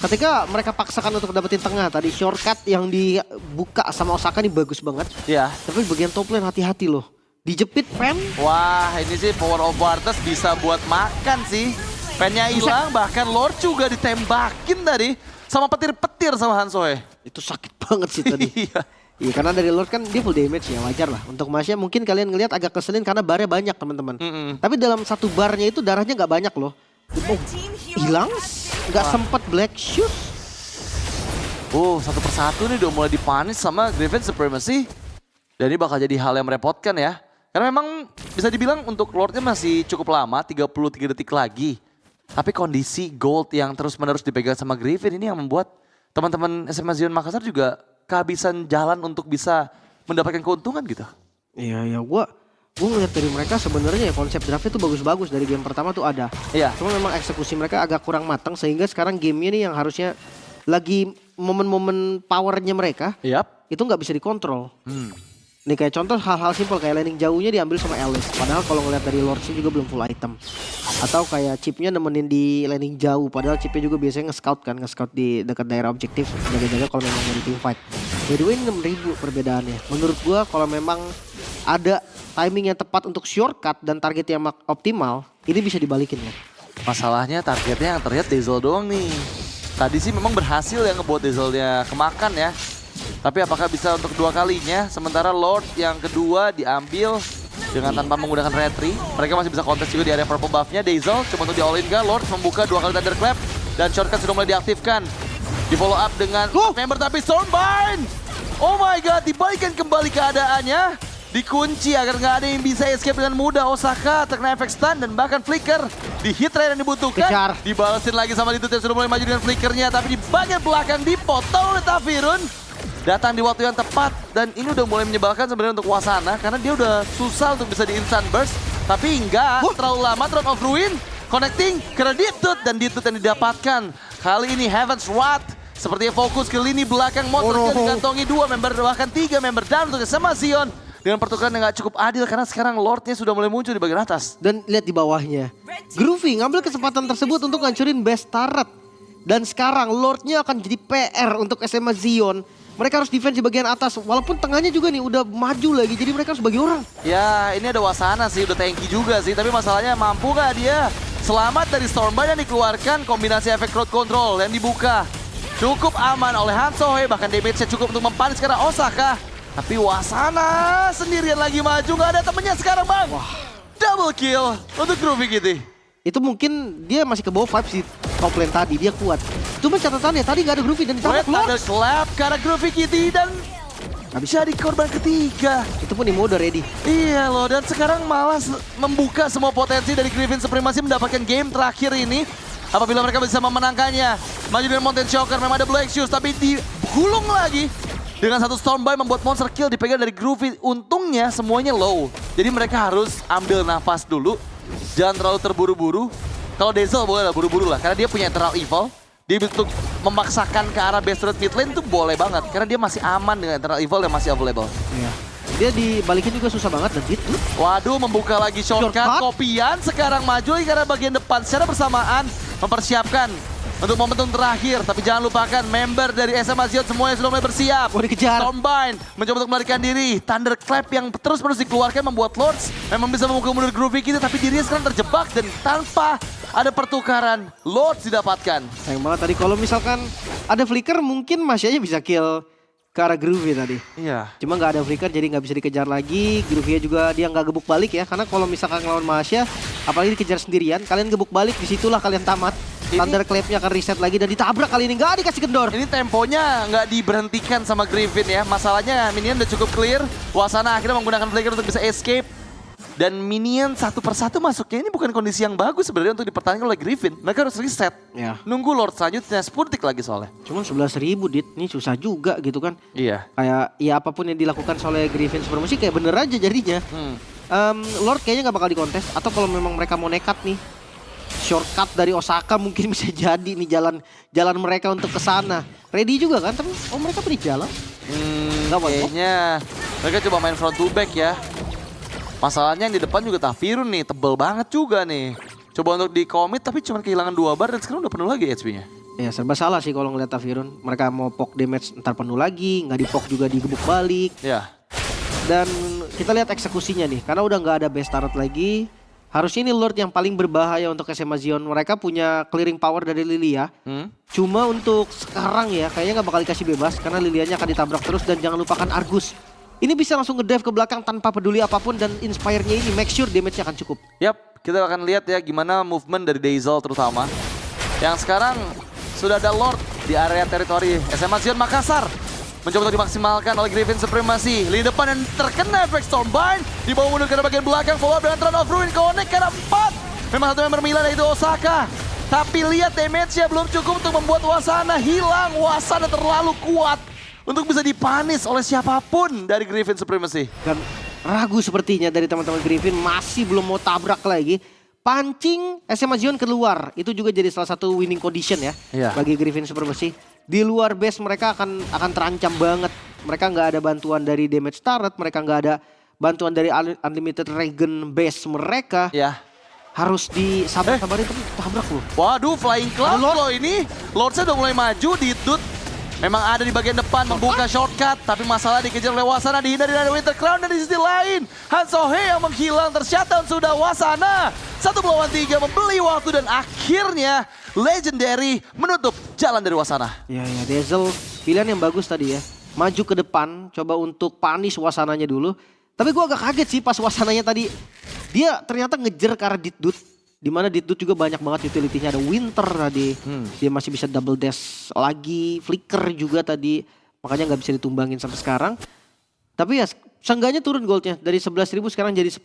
Ketika mereka paksakan untuk dapetin tengah, tadi shortcut yang dibuka sama Osaka ini bagus banget. Iya. Tapi bagian top lane hati-hati loh. Dijepit Pen. Wah ini sih power of Vartus bisa buat makan sih. Pennya hilang, bahkan Lord juga ditembakin tadi. Sama petir-petir sama Hansohe. Itu sakit banget sih tadi. Iya. Iya, karena dari Lord kan dia full damage ya, wajar lah. Untuk Masya mungkin kalian ngelihat agak keselin karena barnya banyak teman-teman. Tapi dalam satu barnya itu darahnya nggak banyak loh. Oh, hilang? Nggak sempat Black Shoes. Oh, satu persatu nih udah mulai dipanis sama Griffin Supremacy. Dan ini bakal jadi hal yang merepotkan ya. Karena memang bisa dibilang untuk Lordnya masih cukup lama, 33 detik lagi. Tapi kondisi gold yang terus-menerus dipegang sama Griffin ini yang membuat teman-teman SMA Zion Makassar juga kehabisan jalan untuk bisa mendapatkan keuntungan gitu. Iya, gue ngeliat dari mereka sebenarnya ya konsep draftnya tuh bagus-bagus dari game pertama tuh ada. Iya. Cuma memang eksekusi mereka agak kurang matang sehingga sekarang gamenya nih yang harusnya lagi momen-momen powernya mereka Yap. itu nggak bisa dikontrol. Nih kayak contoh hal-hal simpel kayak landing jauhnya diambil sama Alice. Padahal kalau ngeliat dari Lordsnya juga belum full item. Atau kayak chipnya nemenin di landing jauh. Padahal chipnya juga biasanya nge-scout kan. Nge-scout di dekat daerah objektif. Jaga-jaga kalau memang mau team fight. By the way 6.000 perbedaannya. Menurut gua kalau memang ada timing yang tepat untuk shortcut dan target yang optimal. Ini bisa dibalikin ya. Masalahnya targetnya yang terlihat Dazzle doang nih. Tadi sih memang berhasil ya ngebuat Dazzle-nya kemakan ya. Tapi apakah bisa untuk kedua kalinya? Sementara Lord yang kedua diambil dengan tanpa menggunakan retry. Mereka masih bisa kontes juga di area purple buff-nya. Dazzle coba untuk di-all-in gak? Lord membuka 2 kali Thunderclap. Dan shortcut sudah mulai diaktifkan. Di follow up dengan member tapi Stormbind. Oh my god, dibalikan kembali keadaannya. Dikunci agar nggak ada yang bisa escape dengan mudah. Osaka terkena efek stun dan bahkan flicker. Di hit rate yang dibutuhkan. Kejar. Dibalesin lagi sama Ditut yang sudah mulai maju dengan flickernya. Tapi di bagian belakang dipotong oleh Tafirun. Datang di waktu yang tepat dan ini udah mulai menyebalkan sebenarnya untuk Wasana karena dia udah susah untuk bisa di instant burst. Tapi enggak, terlalu lama Throne of Ruin connecting ke Ditut dan Ditut yang didapatkan. Kali ini Heaven's Wrath sepertinya fokus ke lini belakang motor dikantongi 2 member bahkan 3 member down untuk SMA Zion dengan pertukaran yang gak cukup adil karena sekarang Lordnya sudah mulai muncul di bagian atas. Dan lihat di bawahnya. Groovy ngambil kesempatan tersebut untuk ngancurin base turret. Dan sekarang Lordnya akan jadi PR untuk SMA Zion. Mereka harus defense di bagian atas. Walaupun tengahnya juga nih udah maju lagi. Jadi mereka harus bagi orang. Ya ini ada Wasana sih, udah tanky juga sih. Tapi masalahnya mampu gak dia selamat dari Stormbind yang dikeluarkan. Kombinasi efek crowd control yang dibuka. Cukup aman oleh Hansohe. Bahkan damage-nya cukup untuk mempanis karena Osaka. Tapi Wasana sendirian lagi maju. Gak ada temennya sekarang bang. Wah. Double kill untuk Groovy Kitty. Itu mungkin dia masih ke bawah 5 sih. Top lane tadi dia kuat. Cuma catatannya tadi gak ada Groovy dan ditabrak Lord. Ada slap karena Groovy Kitty dan gak bisa di korban ketiga. Itu pun Imo udah ready. Iya loh, dan sekarang malah membuka semua potensi dari Griffin Supremacy mendapatkan game terakhir ini. Apabila mereka bisa memenangkannya. Maju dengan Mountain Shocker, memang ada Black Shoes tapi digulung lagi. Dengan satu Stormbind membuat monster kill dipegang dari Groovy. Untungnya semuanya low. Jadi mereka harus ambil nafas dulu. Jangan terlalu terburu-buru. Kalau Dazzle boleh lah buru-buru lah. Karena dia punya Eternal Evil. Dia untuk memaksakan ke arah base turret mid lane tuh boleh banget. Karena dia masih aman dengan Eternal Evil yang masih available. Iya. Dia dibalikin juga susah banget dan gitu. Waduh, membuka lagi shortcut. Kopian sekarang maju lagi karena bagian depan. Secara bersamaan mempersiapkan untuk momentum terakhir. Tapi jangan lupakan member dari SMA Zion semuanya sudah mulai bersiap. Mau dikejar. Stormbind mencoba untuk melarikan diri. Thunderclap yang terus-menerus dikeluarkan membuat Lords memang bisa memukul mundur Groovy kita. Tapi dirinya sekarang terjebak dan tanpa ada pertukaran Lords didapatkan. Sayang banget tadi kalau misalkan ada flicker mungkin Masya aja bisa kill ke arah Groovy tadi. Iya. Cuma nggak ada flicker jadi nggak bisa dikejar lagi. Groovy juga dia nggak gebuk balik ya. Karena kalau misalkan ngelawan Masya apalagi dikejar sendirian. Kalian gebuk balik disitulah kalian tamat. Thunderclap-nya akan reset lagi dan ditabrak kali ini. Nggak dikasih kendor. Ini temponya nggak diberhentikan sama Griffin ya. Masalahnya minion udah cukup clear. Wasana akhirnya menggunakan flicker untuk bisa escape. Dan minion satu persatu masuknya ini bukan kondisi yang bagus sebenarnya untuk dipertahankan oleh Griffin. Mereka harus reset. Ya. Nunggu Lord selanjutnya 10 detik lagi soalnya. Cuma 11.000 dit. Ini susah juga gitu kan. Iya. Kayak ya apapun yang dilakukan oleh Griffin Supremacy kayak bener aja jadinya. Lord kayaknya nggak bakal dikontes. Atau kalau memang mereka mau nekat nih. Shortcut dari Osaka mungkin bisa jadi nih jalan mereka untuk ke sana. Ready juga kan? Tapi mereka beri jalan. Kayaknya mereka coba main front to back ya. Masalahnya yang di depan juga Tafirun nih, tebel banget juga nih. Coba untuk di commit tapi cuma kehilangan 2 bar dan sekarang udah penuh lagi HP-nya. Ya serba salah sih kalau ngeliat Tafirun. Mereka mau poke damage ntar penuh lagi, nggak di poke juga digebuk balik. Ya. Dan kita lihat eksekusinya nih, karena udah nggak ada base turret lagi. Harusnya ini Lord yang paling berbahaya untuk SMA Zion. Mereka punya clearing power dari Lilia. Cuma untuk sekarang ya, kayaknya nggak bakal dikasih bebas. Karena Lilianya akan ditabrak terus dan jangan lupakan Argus. Ini bisa langsung ngedive ke belakang tanpa peduli apapun dan Inspire-nya ini make sure damage-nya akan cukup. Yap, kita akan lihat ya gimana movement dari Dazzle terutama. Yang sekarang sudah ada Lord di area teritori SMA Zion Makassar. Mencoba untuk dimaksimalkan oleh Griffin Supremacy. Lini depan yang terkena efek Stormbind. Dibawa mundur ke bagian belakang, follow up dengan Throne of Ruin. Connect ke arah 4. Memang satu member Milan yaitu Osaka. Tapi lihat damage-nya belum cukup untuk membuat Wasana hilang. Wasana terlalu kuat untuk bisa dipanis oleh siapapun dari Griffin Supremacy. Dan ragu sepertinya dari teman-teman Griffin masih belum mau tabrak lagi. Pancing SMA Zion keluar. Itu juga jadi salah satu winning condition ya. Iya. Bagi Griffin Supremacy. Di luar base mereka akan terancam banget. Mereka nggak ada bantuan dari damage turret. Mereka nggak ada bantuan dari unlimited regen base mereka. Ya. Harus disabar-sabarin tapi tabrak loh. Waduh, Flying Cloud Lord. loh ini. Lordsnya udah mulai maju, Didut memang ada di bagian depan membuka shortcut. Tapi masalah dikejar oleh Wasana, dihindari dari Winter Crown. Dan di sisi lain, Hansohe yang menghilang tershutdown sudah Wasana. 1-3 membeli waktu dan akhirnya Legendary menutup jalan dari Wasana. Ya Dazzle pilihan yang bagus tadi ya. Maju ke depan, coba untuk panis Wasananya dulu. Tapi gue agak kaget sih pas Wasananya tadi. Dia ternyata ngejer ke arah Ditdut. Dimana Ditdut juga banyak banget utility-nya. Ada Winter tadi. Dia masih bisa double dash lagi. Flicker juga tadi. Makanya gak bisa ditumbangin sampai sekarang. Tapi ya seenggaknya turun goldnya. Dari 11.000 sekarang jadi 10.000.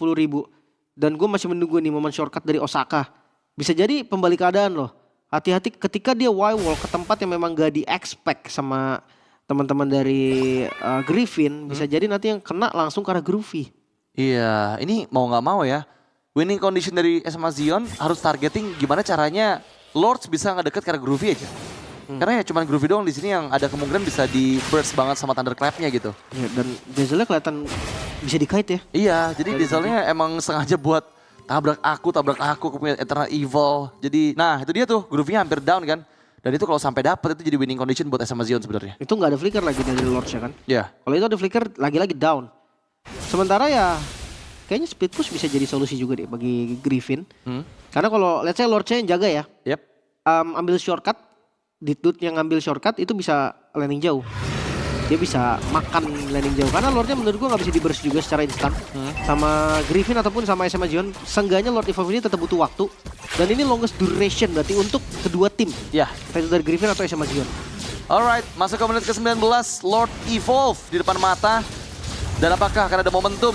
Dan gue masih menunggu nih momen shortcut dari Osaka. Bisa jadi pembalik keadaan loh. Hati-hati ketika dia Y-wall ke tempat yang memang gak di-expect sama teman-teman dari Griffin. Bisa jadi nanti yang kena langsung ke arah Groovy. Iya, ini mau nggak mau ya. Winning condition dari SMA Zion harus targeting gimana caranya Lords bisa ngedeket ke arah Groovy aja. Karena ya cuman Groovy doang di sini yang ada kemungkinan bisa di burst banget sama Thunderclap-nya gitu. Ya, dan Dazzle-nya kelihatan bisa dikait ya. Iya, jadi Dazzle-nya emang sengaja buat tabrak aku punya Eternal Evil. Jadi, nah itu dia tuh, Groovy hampir down kan. Dan itu kalau sampai dapet itu jadi winning condition buat SMA Zion sebenarnya. Itu nggak ada flicker lagi dari Lords ya kan. Iya. Kalau itu ada flicker lagi-lagi down. Sementara ya kayaknya split push bisa jadi solusi juga deh bagi Griffin. Karena kalau let's say Lordsnya yang jaga ya. Yep. Ambil shortcut. Ditdut yang ngambil shortcut itu bisa landing jauh. Dia bisa makan landing jauh. Karena Lordnya menurut gua gak bisa di-burst juga secara instan. Sama Griffin ataupun sama SMA Zion. Seenggaknya Lord Evolve ini tetap butuh waktu. Dan ini longest duration berarti untuk kedua tim. Ya. Entah itu dari Griffin atau SMA Zion. Alright, masuk ke menit ke-19. Lord Evolve di depan mata. Dan apakah akan ada momentum?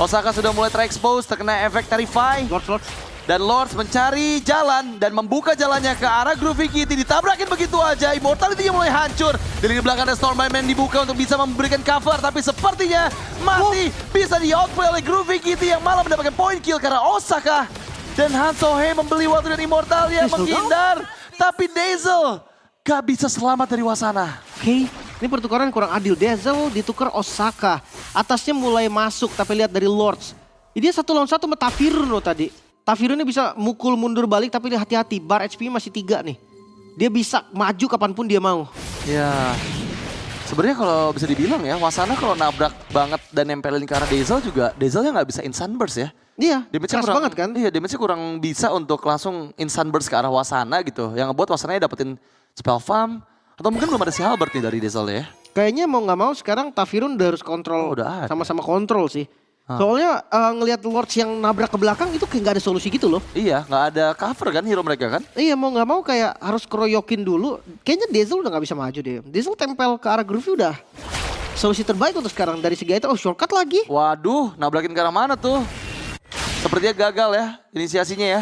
Osaka sudah mulai terexpose, terkena efek Terrify. Lords. Dan Lords mencari jalan dan membuka jalannya ke arah Groovy Kitty. Ditabrakin begitu aja, Immortality-nya mulai hancur. Di lini belakang ada Stormbind Man dibuka untuk bisa memberikan cover. Tapi sepertinya masih bisa di-outplay oleh Groovy Kitty yang malah mendapatkan point kill karena Osaka. Dan Hansohe membeli waktu dan Immortalia menghindar. Tapi Dazzle gak bisa selamat dari Wasana. Oke, ini pertukaran kurang adil. Dazzle ditukar Osaka. Atasnya mulai masuk, tapi lihat dari Lords. Dia 1 lawan 1 sama Tafirun loh tadi. Tafirun ini bisa mukul mundur balik, tapi dia hati-hati. Bar HP masih 3 nih. Dia bisa maju kapanpun dia mau. Ya, sebenarnya kalau bisa dibilang ya, Wasana kalau nabrak banget dan nempelin ke arah Dazzle juga, Dazzle-nya nggak bisa instant burst ya. Iya, Damage-nya keras kurang, banget kan. Iya, damage-nya kurang bisa untuk langsung instant burst ke arah Wasana gitu. Yang ngebuat Wasananya dapetin spell farm. Atau mungkin belum ada si Halberd nih dari Dazzle ya. Kayaknya mau nggak mau sekarang Tafirun udah harus kontrol. Oh, udah ada. Sama-sama kontrol sih. Soalnya ngelihat Lords yang nabrak ke belakang itu kayak gak ada solusi gitu loh. Iya, nggak ada cover kan hero mereka kan. Iya, mau nggak mau kayak harus keroyokin dulu. Kayaknya Dazzle udah nggak bisa maju deh. Dazzle tempel ke arah Groovy udah solusi terbaik untuk sekarang. Dari segi itu, shortcut lagi. Waduh, nabrakin ke arah mana tuh? Sepertinya gagal ya inisiasinya ya.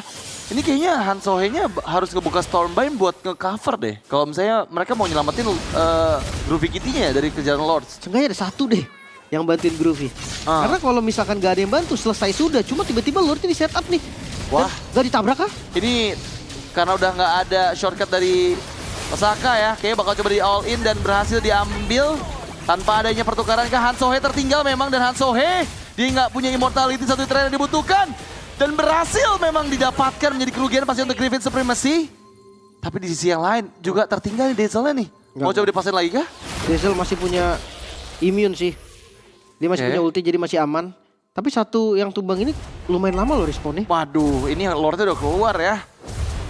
Ini kayaknya Hansohe-nya harus ngebuka Stormbind buat nge-cover deh. Kalau misalnya mereka mau nyelamatin Groovy Kitty-nya dari kejaran Lords. Seenggaknya ada satu deh yang bantuin Groovy. Karena kalau misalkan gak ada yang bantu, selesai sudah. Cuma tiba-tiba Lordnya di setup nih. Wah. Gak ditabrak kah? Ini karena udah nggak ada shortcut dari Osaka ya. Kayaknya bakal coba di all in dan berhasil diambil. Tanpa adanya pertukaran ke Hansohe tertinggal memang. Dan Hansohe dia nggak punya immortality, satu tren yang dibutuhkan. Dan berhasil memang didapatkan menjadi kerugian pasti untuk Griffin Supremacy. Tapi di sisi yang lain juga tertinggal nih Dazzle-nya nih. Mau coba dipasin lagi kah? Dazzle masih punya immune sih. Dia masih punya ulti jadi masih aman. Tapi satu yang tumbang ini lumayan lama loh responnya. Waduh, ini Lordnya udah keluar ya.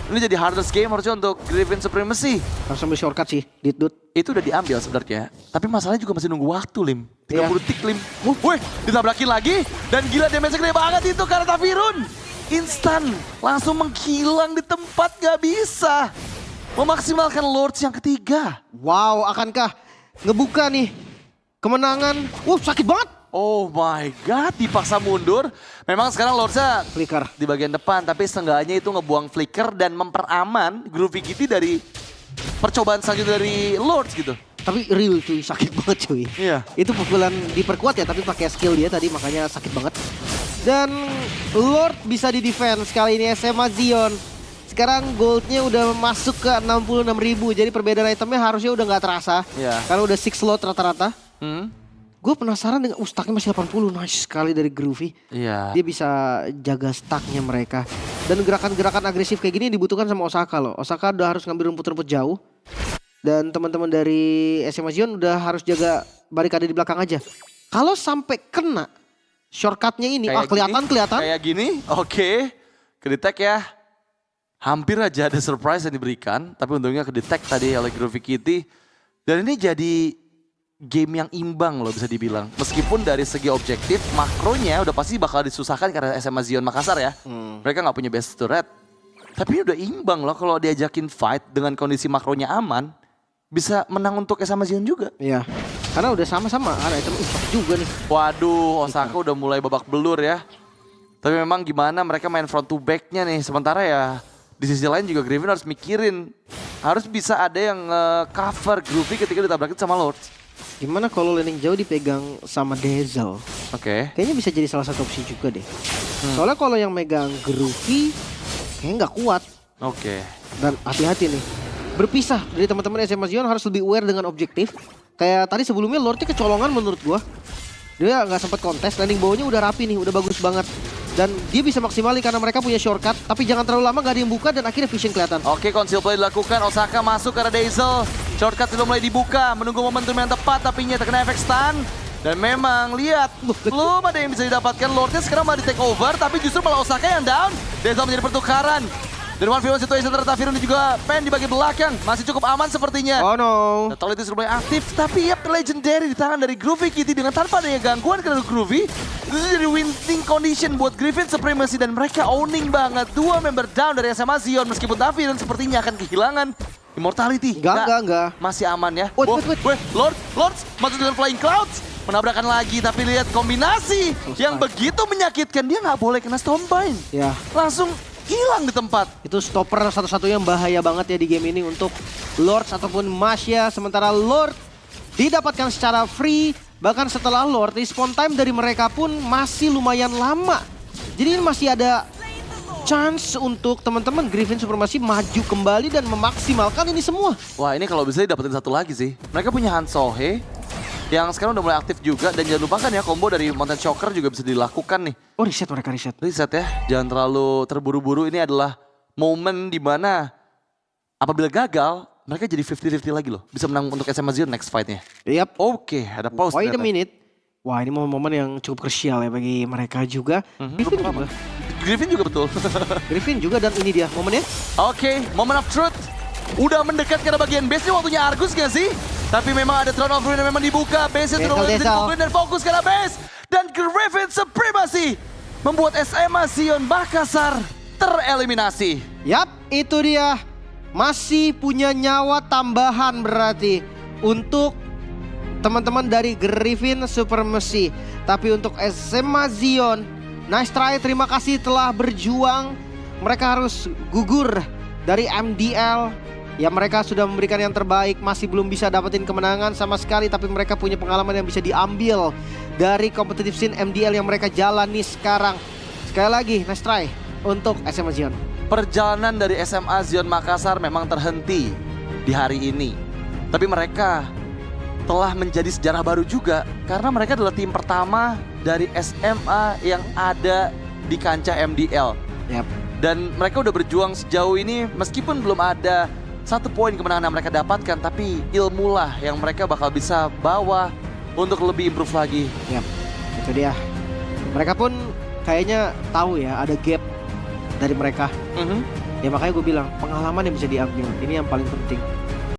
Ini jadi hardest game harusnya untuk Griffin Supremacy. Harus ambil shortcut sih, Ditdut. Itu udah diambil sebenarnya. Tapi masalahnya juga masih nunggu waktu, Lim. 30 Iya. detik, Lim. Wih, ditabrakin lagi. Dan gila damage gede banget itu karena Tafirun. Instan, langsung menghilang di tempat, gak bisa. memaksimalkan Lords yang ketiga. Wow, akankah ngebuka nih kemenangan? Sakit banget. Oh my god, dipaksa mundur. Memang sekarang Lordsnya Flicker. di bagian depan, tapi seenggaknya itu ngebuang flicker dan memperaman Groovy Kitty dari percobaan selanjutnya dari Lords gitu. Tapi real cuy, sakit banget cuy. Iya. Itu pukulan diperkuat ya, tapi pakai skill dia tadi makanya sakit banget. Dan Lord bisa di defense kali ini SMA Zion. Sekarang goldnya udah masuk ke 66.000, jadi perbedaan itemnya harusnya udah nggak terasa. Iya. Karena udah 6 slot rata-rata. Hmm? Gue penasaran dengan stacknya masih 80, nice sekali dari Groovy. Iya. Dia bisa jaga stacknya mereka. Dan gerakan-gerakan agresif kayak gini dibutuhkan sama Osaka loh. Osaka udah harus ngambil rumput-rumput jauh. Dan teman-teman dari SMA Zion udah harus jaga barikade di belakang aja. Kalau sampai kena shortcutnya ini, kelihatan. Kayak gini, oke. Kedetek ya. Hampir aja ada surprise yang diberikan. Tapi untungnya kedetek tadi oleh Groovy Kitty. Dan ini jadi game yang imbang loh bisa dibilang. Meskipun dari segi objektif, makronya udah pasti bakal disusahkan karena SMA Zion Makassar ya. Mereka gak punya best turret. Tapi ini udah imbang loh kalau diajakin fight dengan kondisi makronya aman. Bisa menang untuk SMA Zion juga. Iya, karena udah sama-sama. Ada item sakit juga nih. Waduh, Osaka udah mulai babak belur ya. Tapi memang gimana mereka main front to back-nya nih. Sementara ya di sisi lain juga Griffin harus mikirin. Harus bisa ada yang cover Groovy ketika ditabrakin sama Lords. Gimana kalau landing jauh dipegang sama Dazzle? Oke. Kayaknya bisa jadi salah satu opsi juga deh. Soalnya kalau yang megang Groovy kayaknya nggak kuat. Oke. Dan hati-hati nih. Berpisah dari teman-teman SMA Zion harus lebih aware dengan objektif. Kayak tadi sebelumnya Lordnya kecolongan menurut gua. Dia nggak sempat kontes, landing bawahnya udah rapi nih, udah bagus banget. Dan dia bisa maksimalin karena mereka punya shortcut. Tapi jangan terlalu lama, gak ada yang buka dan akhirnya vision kelihatan. Oke, conceal play dilakukan. Osaka masuk ke arah Dazzle. Shortcut sudah mulai dibuka. Menunggu momentum yang tepat tapi nya terkena efek stun. Dan memang lihat, belum ada yang bisa didapatkan. Lordnya sekarang malah di take over. Tapi justru malah Osaka yang down. Dazzle menjadi pertukaran. Dan 1v1 situation ternyata Firun juga pen di bagian belakang. Masih cukup aman sepertinya. Oh no. Total itu sudah mulai aktif. Tapi ya legendary di tangan dari Groovy Kitty. Dengan tanpa adanya gangguan ke Groovy. Itu jadi winning condition buat Griffin Supremacy. Dan mereka owning banget. Dua member down dari SMA Zion. Meskipun Firun sepertinya akan kehilangan Immortality. Enggak. Masih aman ya. Wait. Lords masuk dengan Flying Clouds. Menabrakan lagi. Tapi lihat kombinasi yang begitu menyakitkan. Dia nggak boleh kena Stonebind. Ya. Langsung hilang di tempat. Itu stopper satu-satunya yang bahaya banget ya di game ini untuk Lords ataupun Masya. Sementara Lord didapatkan secara free. Bahkan setelah Lord, respawn time dari mereka pun masih lumayan lama. Jadi ini masih ada chance untuk teman-teman Griffin Supremacy maju kembali dan memaksimalkan ini semua. Wah, ini kalau bisa didapetin satu lagi sih. Mereka punya Han Sohe yang sekarang udah mulai aktif juga. Dan jangan lupakan ya, combo dari Mountain Choker juga bisa dilakukan nih. Oh, reset mereka. Reset ya, jangan terlalu terburu-buru. Ini adalah momen dimana apabila gagal, mereka jadi 50-50 lagi loh. Bisa menang untuk SMA Zion next fight-nya. Yap. Oke, ada pause Wait a ternyata. minute. Wah, ini momen-momen yang cukup krusial ya bagi mereka juga. Griffin juga betul. Griffin juga, dan ini dia momennya. Oke, moment of truth. Udah mendekat ke arah bagian base, ini waktunya Argus gak sih? Tapi memang ada Throne of Ruin yang memang dibuka. Base-nya sudah mulai dibuka dan fokus ke arah base. Dan Griffin Supremacy membuat SMA Zion Makassar tereliminasi. Yap, itu dia. Masih punya nyawa tambahan berarti untuk teman-teman dari Griffin Supremacy. Tapi untuk SMA Zion, nice try, terima kasih telah berjuang. Mereka harus gugur dari MDL. Ya, mereka sudah memberikan yang terbaik, masih belum bisa dapetin kemenangan sama sekali. Tapi mereka punya pengalaman yang bisa diambil dari competitive scene MDL yang mereka jalani sekarang. Sekali lagi, nice try untuk SMA Zion. Perjalanan dari SMA Zion Makassar memang terhenti di hari ini. Tapi mereka telah menjadi sejarah baru juga. Karena mereka adalah tim pertama dari SMA yang ada di kancah MDL. Yap. Dan mereka udah berjuang sejauh ini meskipun belum ada satu poin kemenangan yang mereka dapatkan. Tapi ilmu lah yang mereka bakal bisa bawa untuk lebih improve lagi. Yap, itu dia. Mereka pun kayaknya tahu ya ada gap dari mereka. Ya makanya gue bilang pengalaman yang bisa diambil. Ini yang paling penting.